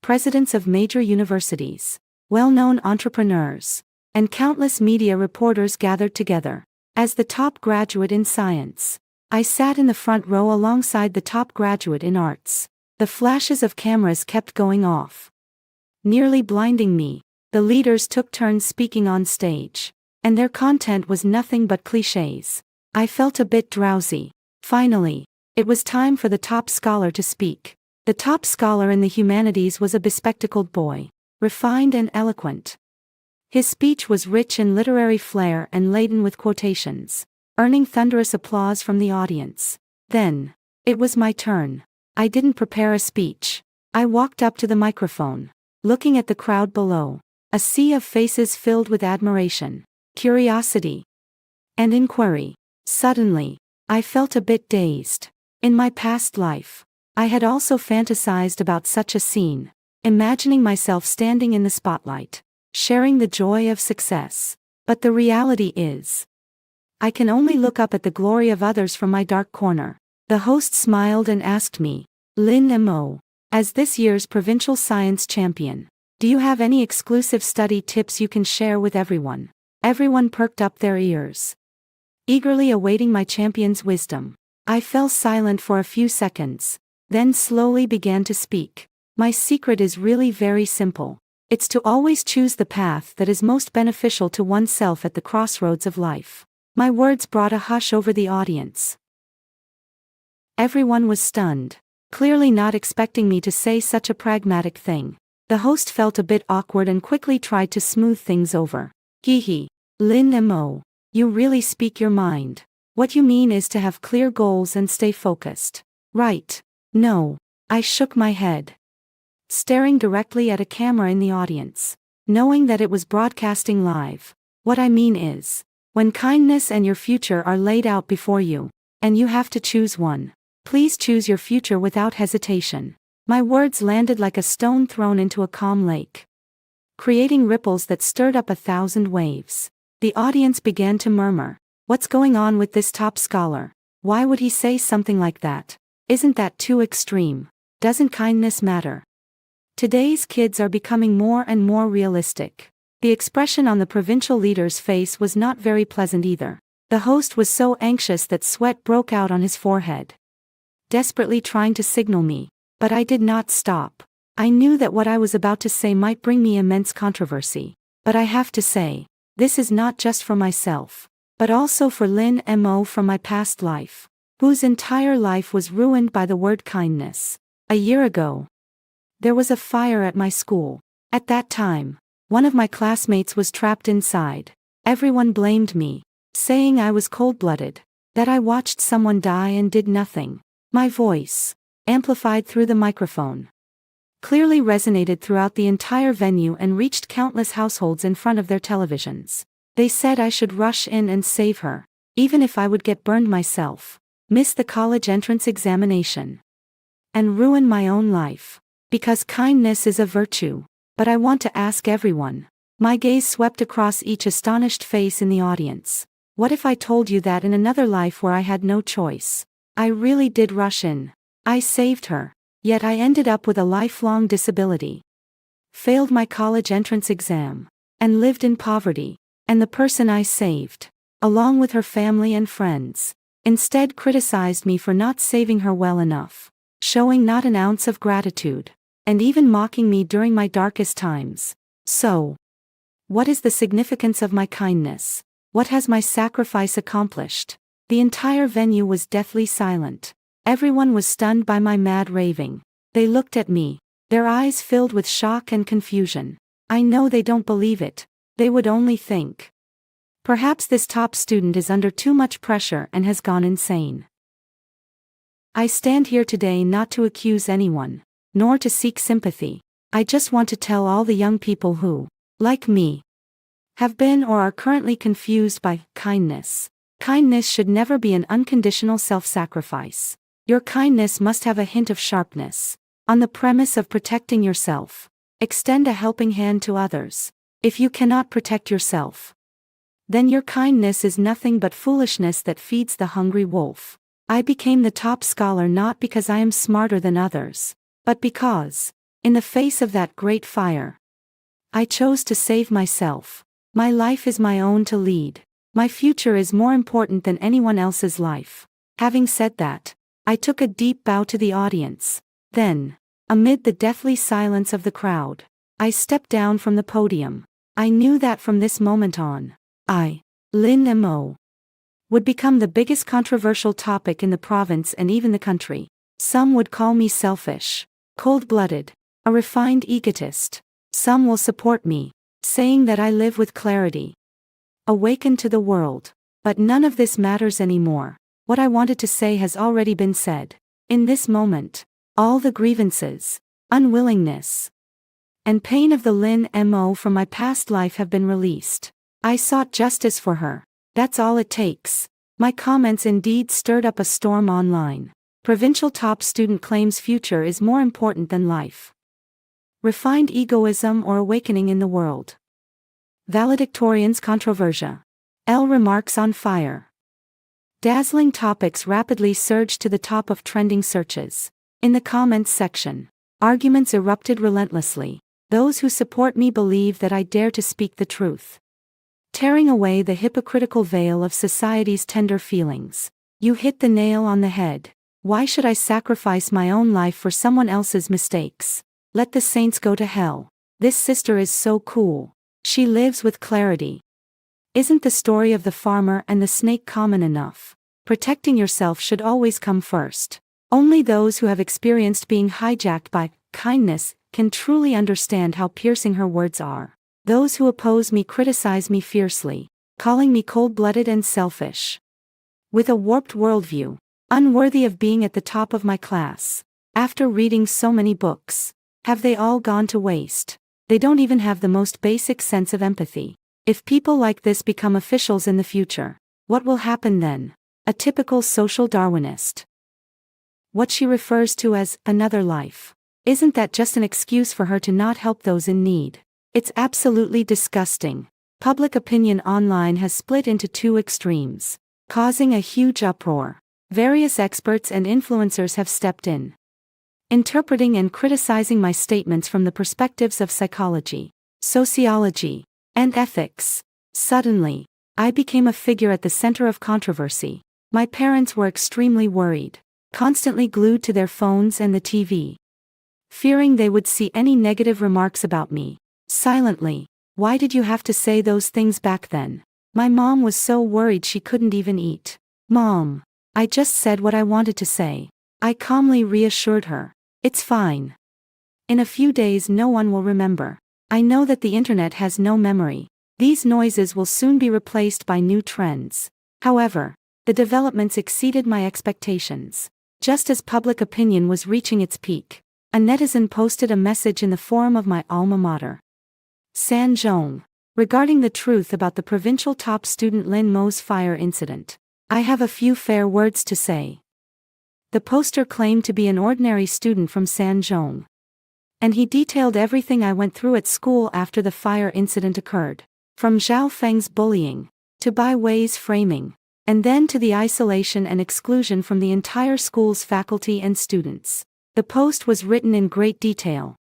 presidents of major universities, well-known entrepreneurs, and countless media reporters gathered together. As the top graduate in science, I sat in the front row alongside the top graduate in arts. The flashes of cameras kept going off, nearly blinding me. The leaders took turns speaking on stage, and their content was nothing but clichés. I felt a bit drowsy. Finally, it was time for the top scholar to speak. The top scholar in the humanities was a bespectacled boy, refined and eloquent. His speech was rich in literary flair and laden with quotations, earning thunderous applause from the audience. Then, it was my turn. I didn't prepare a speech. I walked up to the microphone, looking at the crowd below. A sea of faces filled with admiration, curiosity, and inquiry. Suddenly, I felt a bit dazed. In my past life, I had also fantasized about such a scene, imagining myself standing in the spotlight, sharing the joy of success. But the reality is, I can only look up at the glory of others from my dark corner. The host smiled and asked me, Lynn Mo, as this year's provincial science champion, do you have any exclusive study tips you can share with everyone? Everyone perked up their ears, eagerly awaiting my champion's wisdom. I fell silent for a few seconds, then slowly began to speak. My secret is really very simple. It's to always choose the path that is most beneficial to oneself at the crossroads of life. My words brought a hush over the audience. Everyone was stunned, clearly not expecting me to say such a pragmatic thing. The host felt a bit awkward and quickly tried to smooth things over. Hihi, Lynn Mo, you really speak your mind. What you mean is to have clear goals and stay focused. Right. No. I shook my head, staring directly at a camera in the audience, knowing that it was broadcasting live. What I mean is, when kindness and your future are laid out before you, and you have to choose one, please choose your future without hesitation. My words landed like a stone thrown into a calm lake, creating ripples that stirred up 1,000 waves. The audience began to murmur, "What's going on with this top scholar? Why would he say something like that? Isn't that too extreme? Doesn't kindness matter?" Today's kids are becoming more and more realistic. The expression on the provincial leader's face was not very pleasant either. The host was so anxious that sweat broke out on his forehead, desperately trying to signal me, but I did not stop. I knew that what I was about to say might bring me immense controversy, but I have to say, this is not just for myself, but also for Lynn Mo from my past life, whose entire life was ruined by the word kindness. A year ago, there was a fire at my school. At that time, one of my classmates was trapped inside. Everyone blamed me, saying I was cold-blooded, that I watched someone die and did nothing. My voice, amplified through the microphone, clearly resonated throughout the entire venue and reached countless households in front of their televisions. They said I should rush in and save her, even if I would get burned myself, miss the college entrance examination, and ruin my own life. Because kindness is a virtue. But I want to ask everyone. My gaze swept across each astonished face in the audience. What if I told you that in another life where I had no choice, I really did rush in? I saved her. Yet I ended up with a lifelong disability, failed my college entrance exam, and lived in poverty. And the person I saved, along with her family and friends, instead criticized me for not saving her well enough, showing not an ounce of gratitude, and even mocking me during my darkest times. So, what is the significance of my kindness? What has my sacrifice accomplished? The entire venue was deathly silent. Everyone was stunned by my mad raving. They looked at me, their eyes filled with shock and confusion. I know they don't believe it. They would only think, perhaps this top student is under too much pressure and has gone insane. I stand here today not to accuse anyone, nor to seek sympathy. I just want to tell all the young people who, like me, have been or are currently confused by kindness. Kindness should never be an unconditional self-sacrifice. Your kindness must have a hint of sharpness. On the premise of protecting yourself, extend a helping hand to others. If you cannot protect yourself, then your kindness is nothing but foolishness that feeds the hungry wolf. I became the top scholar not because I am smarter than others, but because, in the face of that great fire, I chose to save myself. My life is my own to lead. My future is more important than anyone else's life. Having said that, I took a deep bow to the audience. Then, amid the deathly silence of the crowd, I stepped down from the podium. I knew that from this moment on, I, Lynn Mo, would become the biggest controversial topic in the province and even the country. Some would call me selfish, cold-blooded, a refined egotist. Some will support me, saying that I live with clarity, awakened to the world. But none of this matters anymore. What I wanted to say has already been said. In this moment, all the grievances, unwillingness, and pain of the Lynn Mo from my past life have been released. I sought justice for her. That's all it takes. My comments indeed stirred up a storm online. Provincial top student claims future is more important than life. Refined egoism or awakening in the world. Valedictorians controversia. L remarks on fire. Dazzling topics rapidly surged to the top of trending searches. In the comments section, arguments erupted relentlessly. Those who support me believe that I dare to speak the truth, tearing away the hypocritical veil of society's tender feelings. You hit the nail on the head. Why should I sacrifice my own life for someone else's mistakes? Let the saints go to hell. This sister is so cool. She lives with clarity. Isn't the story of the farmer and the snake common enough? Protecting yourself should always come first. Only those who have experienced being hijacked by kindness can truly understand how piercing her words are. Those who oppose me criticize me fiercely, calling me cold-blooded and selfish. With a warped worldview, unworthy of being at the top of my class. After reading so many books, have they all gone to waste? They don't even have the most basic sense of empathy. If people like this become officials in the future, what will happen then? A typical social Darwinist. What she refers to as another life. Isn't that just an excuse for her to not help those in need? It's absolutely disgusting. Public opinion online has split into two extremes, causing a huge uproar. Various experts and influencers have stepped in, interpreting and criticizing my statements from the perspectives of psychology, sociology, and ethics. Suddenly, I became a figure at the center of controversy. My parents were extremely worried, constantly glued to their phones and the TV, fearing they would see any negative remarks about me. Silently, why did you have to say those things back then? My mom was so worried she couldn't even eat. Mom, I just said what I wanted to say. I calmly reassured her. It's fine. In a few days no one will remember. I know that the internet has no memory. These noises will soon be replaced by new trends. However, the developments exceeded my expectations. Just as public opinion was reaching its peak, a netizen posted a message in the forum of my alma mater, San Zhong, regarding the truth about the provincial top student Lin Mo's fire incident. I have a few fair words to say. The poster claimed to be an ordinary student from San Zhong, and he detailed everything I went through at school after the fire incident occurred, from Zhao Feng's bullying, to Bai Wei's framing, and then to the isolation and exclusion from the entire school's faculty and students. The post was written in great detail,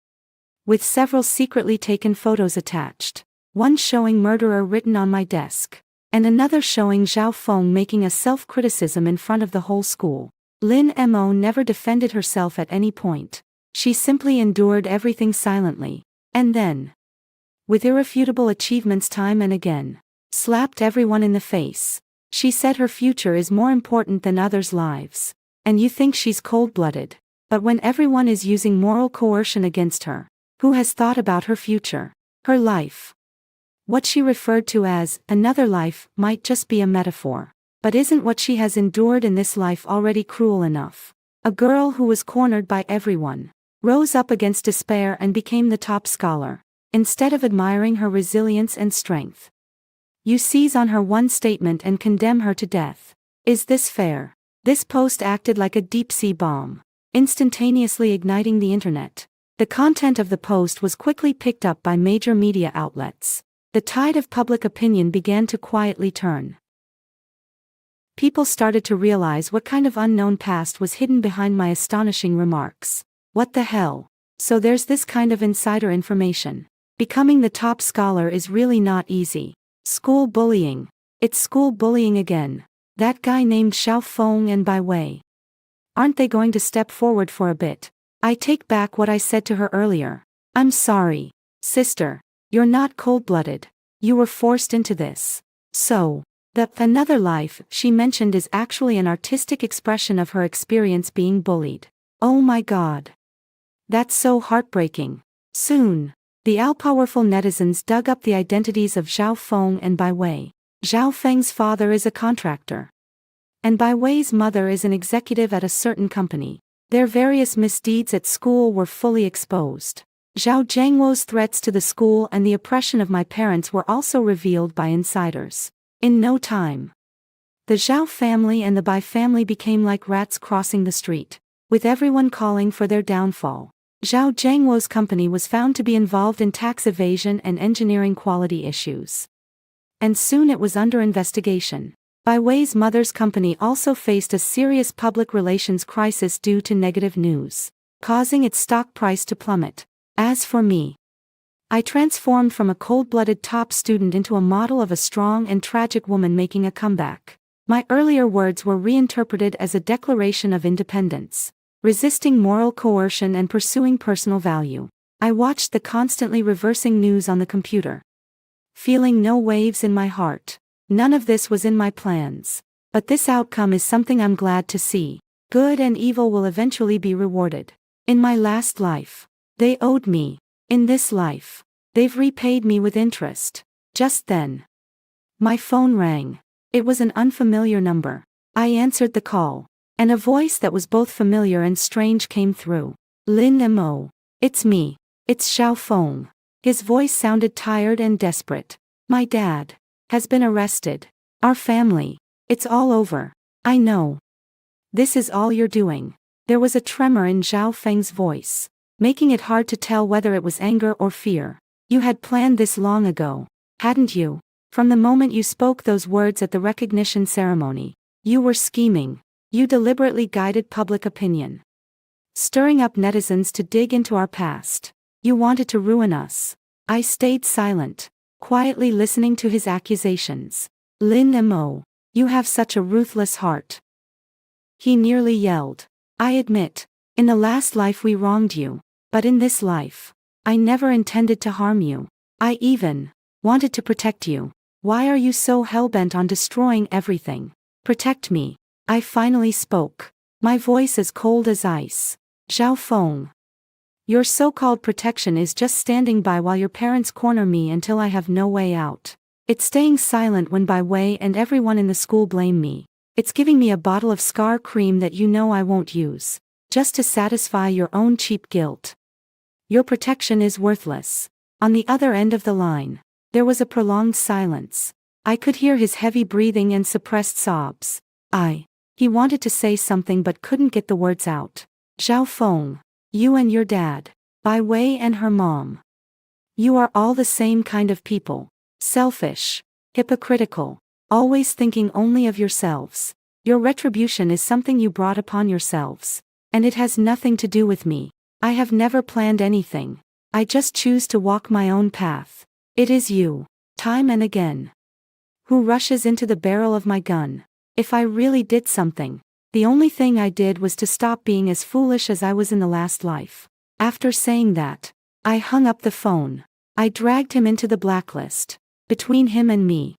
with several secretly taken photos attached, one showing murderer written on my desk, and another showing Zhao Feng making a self-criticism in front of the whole school. Lin Mo never defended herself at any point. She simply endured everything silently, and then, with irrefutable achievements time and again, slapped everyone in the face. She said her future is more important than others' lives. And you think she's cold-blooded. But when everyone is using moral coercion against her, who has thought about her future, her life? What she referred to as another life might just be a metaphor. But isn't what she has endured in this life already cruel enough? A girl who was cornered by everyone, rose up against despair and became the top scholar. Instead of admiring her resilience and strength, you seize on her one statement and condemn her to death. Is this fair? This post acted like a deep-sea bomb, instantaneously igniting the internet. The content of the post was quickly picked up by major media outlets. The tide of public opinion began to quietly turn. People started to realize what kind of unknown past was hidden behind my astonishing remarks. What the hell? So there's this kind of insider information. Becoming the top scholar is really not easy. School bullying. It's school bullying again. That guy named Xiao Feng and Bai Wei. Aren't they going to step forward for a bit? I take back what I said to her earlier. I'm sorry, sister. You're not cold-blooded. You were forced into this. So, the another life she mentioned is actually an artistic expression of her experience being bullied. Oh my God. That's so heartbreaking. Soon, the all-powerful netizens dug up the identities of Zhao Feng and Bai Wei. Zhao Feng's father is a contractor, and Bai Wei's mother is an executive at a certain company. Their various misdeeds at school were fully exposed. Zhao Zhengwo's threats to the school and the oppression of my parents were also revealed by insiders. In no time, the Zhao family and the Bai family became like rats crossing the street, with everyone calling for their downfall. Zhao Zhengwo's company was found to be involved in tax evasion and engineering quality issues, and soon it was under investigation. Bai Wei's mother's company also faced a serious public relations crisis due to negative news, causing its stock price to plummet. As for me, I transformed from a cold-blooded top student into a model of a strong and tragic woman making a comeback. My earlier words were reinterpreted as a declaration of independence, resisting moral coercion and pursuing personal value. I watched the constantly reversing news on the computer, feeling no waves in my heart. None of this was in my plans. But this outcome is something I'm glad to see. Good and evil will eventually be rewarded. In my last life, they owed me. In this life, they've repaid me with interest. Just then, my phone rang. It was an unfamiliar number. I answered the call, and a voice that was both familiar and strange came through. Lin Mo. It's me. It's Xiao Feng. His voice sounded tired and desperate. My dad has been arrested. Our family. It's all over. I know. This is all you're doing. There was a tremor in Xiao Feng's voice, making it hard to tell whether it was anger or fear. You had planned this long ago, hadn't you? From the moment you spoke those words at the recognition ceremony, you were scheming. You deliberately guided public opinion, stirring up netizens to dig into our past. You wanted to ruin us. I stayed silent, quietly listening to his accusations. Lin Mo, you have such a ruthless heart. He nearly yelled. I admit, in the last life we wronged you, but in this life, I never intended to harm you. I even wanted to protect you. Why are you so hell-bent on destroying everything? Protect me. I finally spoke, my voice as cold as ice. Xiao Feng, your so-called protection is just standing by while your parents corner me until I have no way out. It's staying silent when Bai Wei and everyone in the school blame me. It's giving me a bottle of scar cream that you know I won't use, just to satisfy your own cheap guilt. Your protection is worthless. On the other end of the line, there was a prolonged silence. I could hear his heavy breathing and suppressed sobs. He wanted to say something but couldn't get the words out. Xiao Feng, you and your dad, Bai Wei and her mom. You are all the same kind of people. Selfish, hypocritical, always thinking only of yourselves. Your retribution is something you brought upon yourselves, and it has nothing to do with me. I have never planned anything. I just choose to walk my own path. It is you, time and again, who rushes into the barrel of my gun. If I really did something, the only thing I did was to stop being as foolish as I was in the last life. After saying that, I hung up the phone. I dragged him into the blacklist. Between him and me,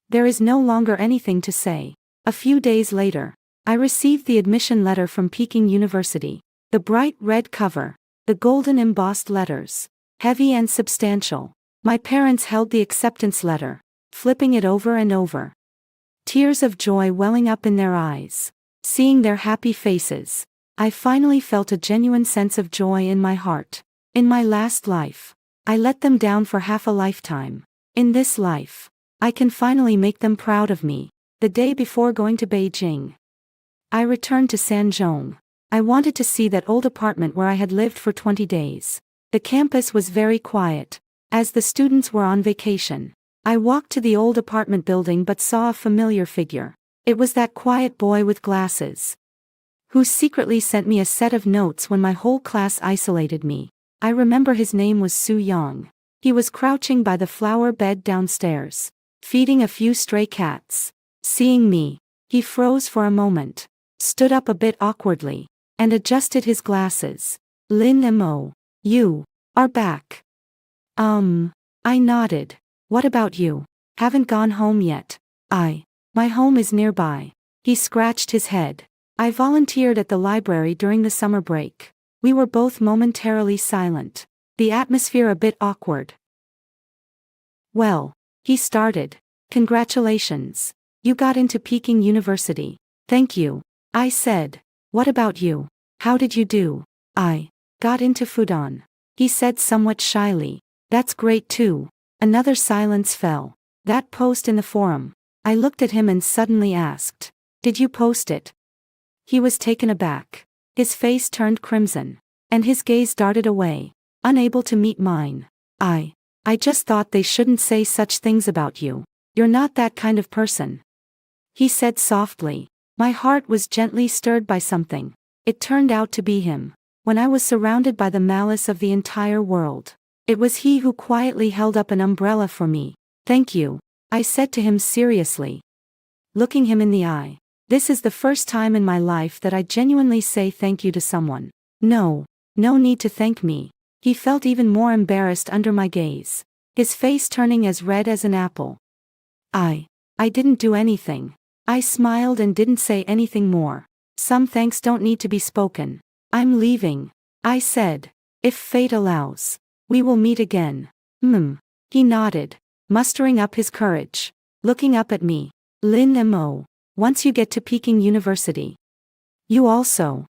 there is no longer anything to say. A few days later, I received the admission letter from Peking University. The bright red cover, the golden embossed letters, heavy and substantial. My parents held the acceptance letter, flipping it over and over, tears of joy welling up in their eyes. Seeing their happy faces, I finally felt a genuine sense of joy in my heart. In my last life, I let them down for half a lifetime. In this life, I can finally make them proud of me. The day before going to Beijing, I returned to Sanzhong. I wanted to see that old apartment where I had lived for 20 days. The campus was very quiet, as the students were on vacation. I walked to the old apartment building but saw a familiar figure. It was that quiet boy with glasses, who secretly sent me a set of notes when my whole class isolated me. I remember his name was Su Yang. He was crouching by the flower bed downstairs, feeding a few stray cats. Seeing me, he froze for a moment, stood up a bit awkwardly, and adjusted his glasses. Lin Mo, you are back. I nodded. What about you? Haven't gone home yet? My home is nearby. He scratched his head. I volunteered at the library during the summer break. We were both momentarily silent, the atmosphere a bit awkward. Well, he started. Congratulations. You got into Peking University. Thank you. I said. What about you? How did you do? I got into Fudan. He said somewhat shyly. That's great too. Another silence fell. That post in the forum. I looked at him and suddenly asked, did you post it? He was taken aback. His face turned crimson, and his gaze darted away, unable to meet mine. I just thought they shouldn't say such things about you. You're not that kind of person. he said softly. My heart was gently stirred by something. It turned out to be him. When I was surrounded by the malice of the entire world, it was he who quietly held up an umbrella for me. Thank you, I said to him seriously, looking him in the eye. This is the first time in my life that I genuinely say thank you to someone. No need to thank me. He felt even more embarrassed under my gaze, his face turning as red as an apple. I didn't do anything. I smiled and didn't say anything more. Some thanks don't need to be spoken. I'm leaving, I said. If fate allows, we will meet again. He nodded, mustering up his courage, looking up at me. Lin Mo, once you get to Peking University, you also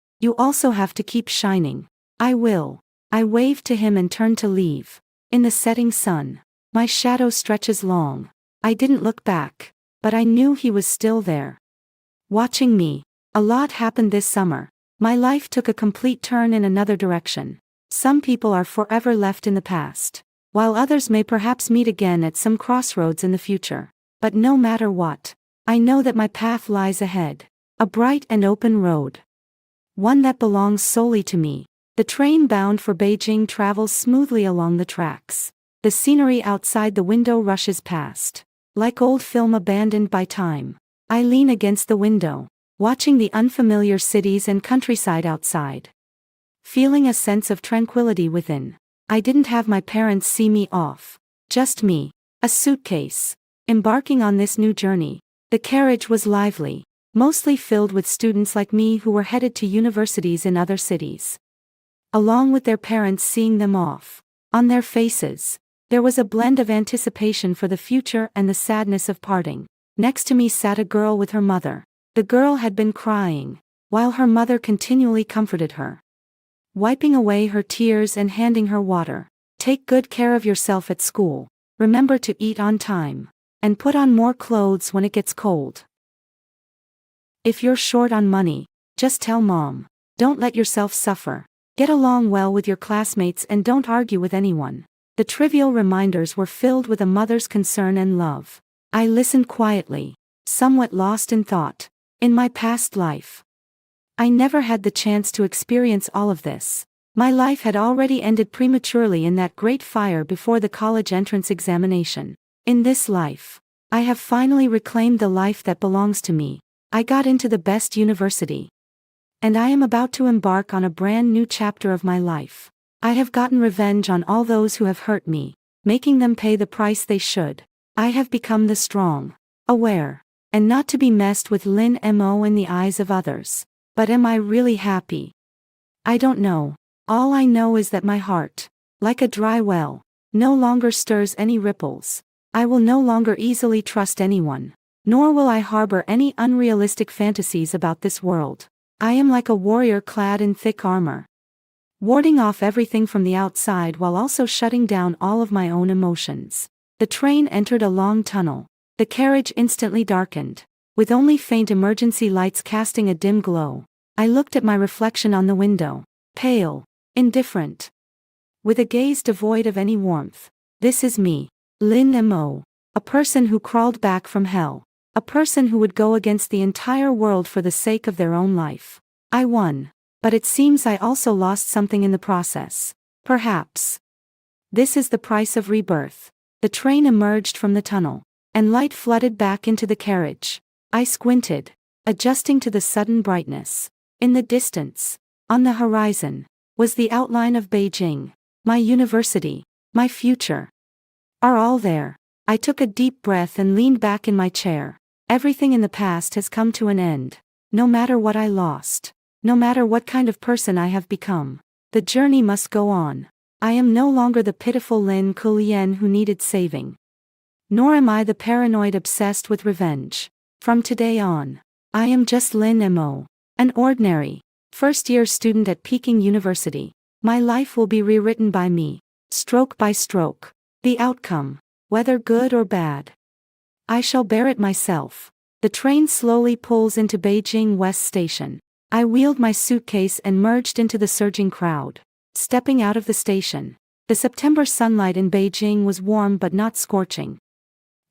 have to keep shining. I will. I waved to him and turned to leave. In the setting sun, my shadow stretches long. I didn't look back, but I knew he was still there, watching me. A lot happened this summer. My life took a complete turn in another direction. Some people are forever left in the past, while others may perhaps meet again at some crossroads in the future. But no matter what, I know that my path lies ahead. A bright and open road. One that belongs solely to me. The train bound for Beijing travels smoothly along the tracks. The scenery outside the window rushes past, like old film abandoned by time. I lean against the window, watching the unfamiliar cities and countryside outside, feeling a sense of tranquility within. I didn't have my parents see me off. Just me, a suitcase, embarking on this new journey. The carriage was lively, mostly filled with students like me who were headed to universities in other cities, along with their parents seeing them off. On their faces, there was a blend of anticipation for the future and the sadness of parting. Next to me sat a girl with her mother. The girl had been crying, while her mother continually comforted her, wiping away her tears and handing her water. Take good care of yourself at school. Remember to eat on time, and put on more clothes when it gets cold. If you're short on money, just tell mom. Don't let yourself suffer. Get along well with your classmates and don't argue with anyone. The trivial reminders were filled with a mother's concern and love. I listened quietly, somewhat lost in thought. In my past life, I never had the chance to experience all of this. My life had already ended prematurely in that great fire before the college entrance examination. In this life, I have finally reclaimed the life that belongs to me. I got into the best university, and I am about to embark on a brand new chapter of my life. I have gotten revenge on all those who have hurt me, making them pay the price they should. I have become the strong, aware, and not to be messed with Lin Mo in the eyes of others. But am I really happy? I don't know. All I know is that my heart, like a dry well, no longer stirs any ripples. I will no longer easily trust anyone, nor will I harbor any unrealistic fantasies about this world. I am like a warrior clad in thick armor, warding off everything from the outside while also shutting down all of my own emotions. The train entered a long tunnel. The carriage instantly darkened, with only faint emergency lights casting a dim glow. I looked at my reflection on the window, pale, indifferent, with a gaze devoid of any warmth. This is me, Lin Mo, a person who crawled back from hell, a person who would go against the entire world for the sake of their own life. I won, but it seems I also lost something in the process. Perhaps this is the price of rebirth. The train emerged from the tunnel, and light flooded back into the carriage. I squinted, adjusting to the sudden brightness. In the distance, on the horizon, was the outline of Beijing. My university, my future, are all there. I took a deep breath and leaned back in my chair. Everything in the past has come to an end. No matter what I lost, no matter what kind of person I have become, the journey must go on. I am no longer the pitiful Lin Kulian who needed saving. Nor am I the paranoid obsessed with revenge. From today on, I am just Lin Mo, an ordinary, first-year student at Peking University. My life will be rewritten by me, stroke by stroke. The outcome, whether good or bad, I shall bear it myself. The train slowly pulls into Beijing West Station. I wheeled my suitcase and merged into the surging crowd. Stepping out of the station, the September sunlight in Beijing was warm but not scorching,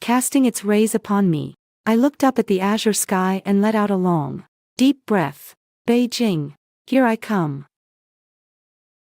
casting its rays upon me. I looked up at the azure sky and let out a long, deep breath. Beijing. Here I come.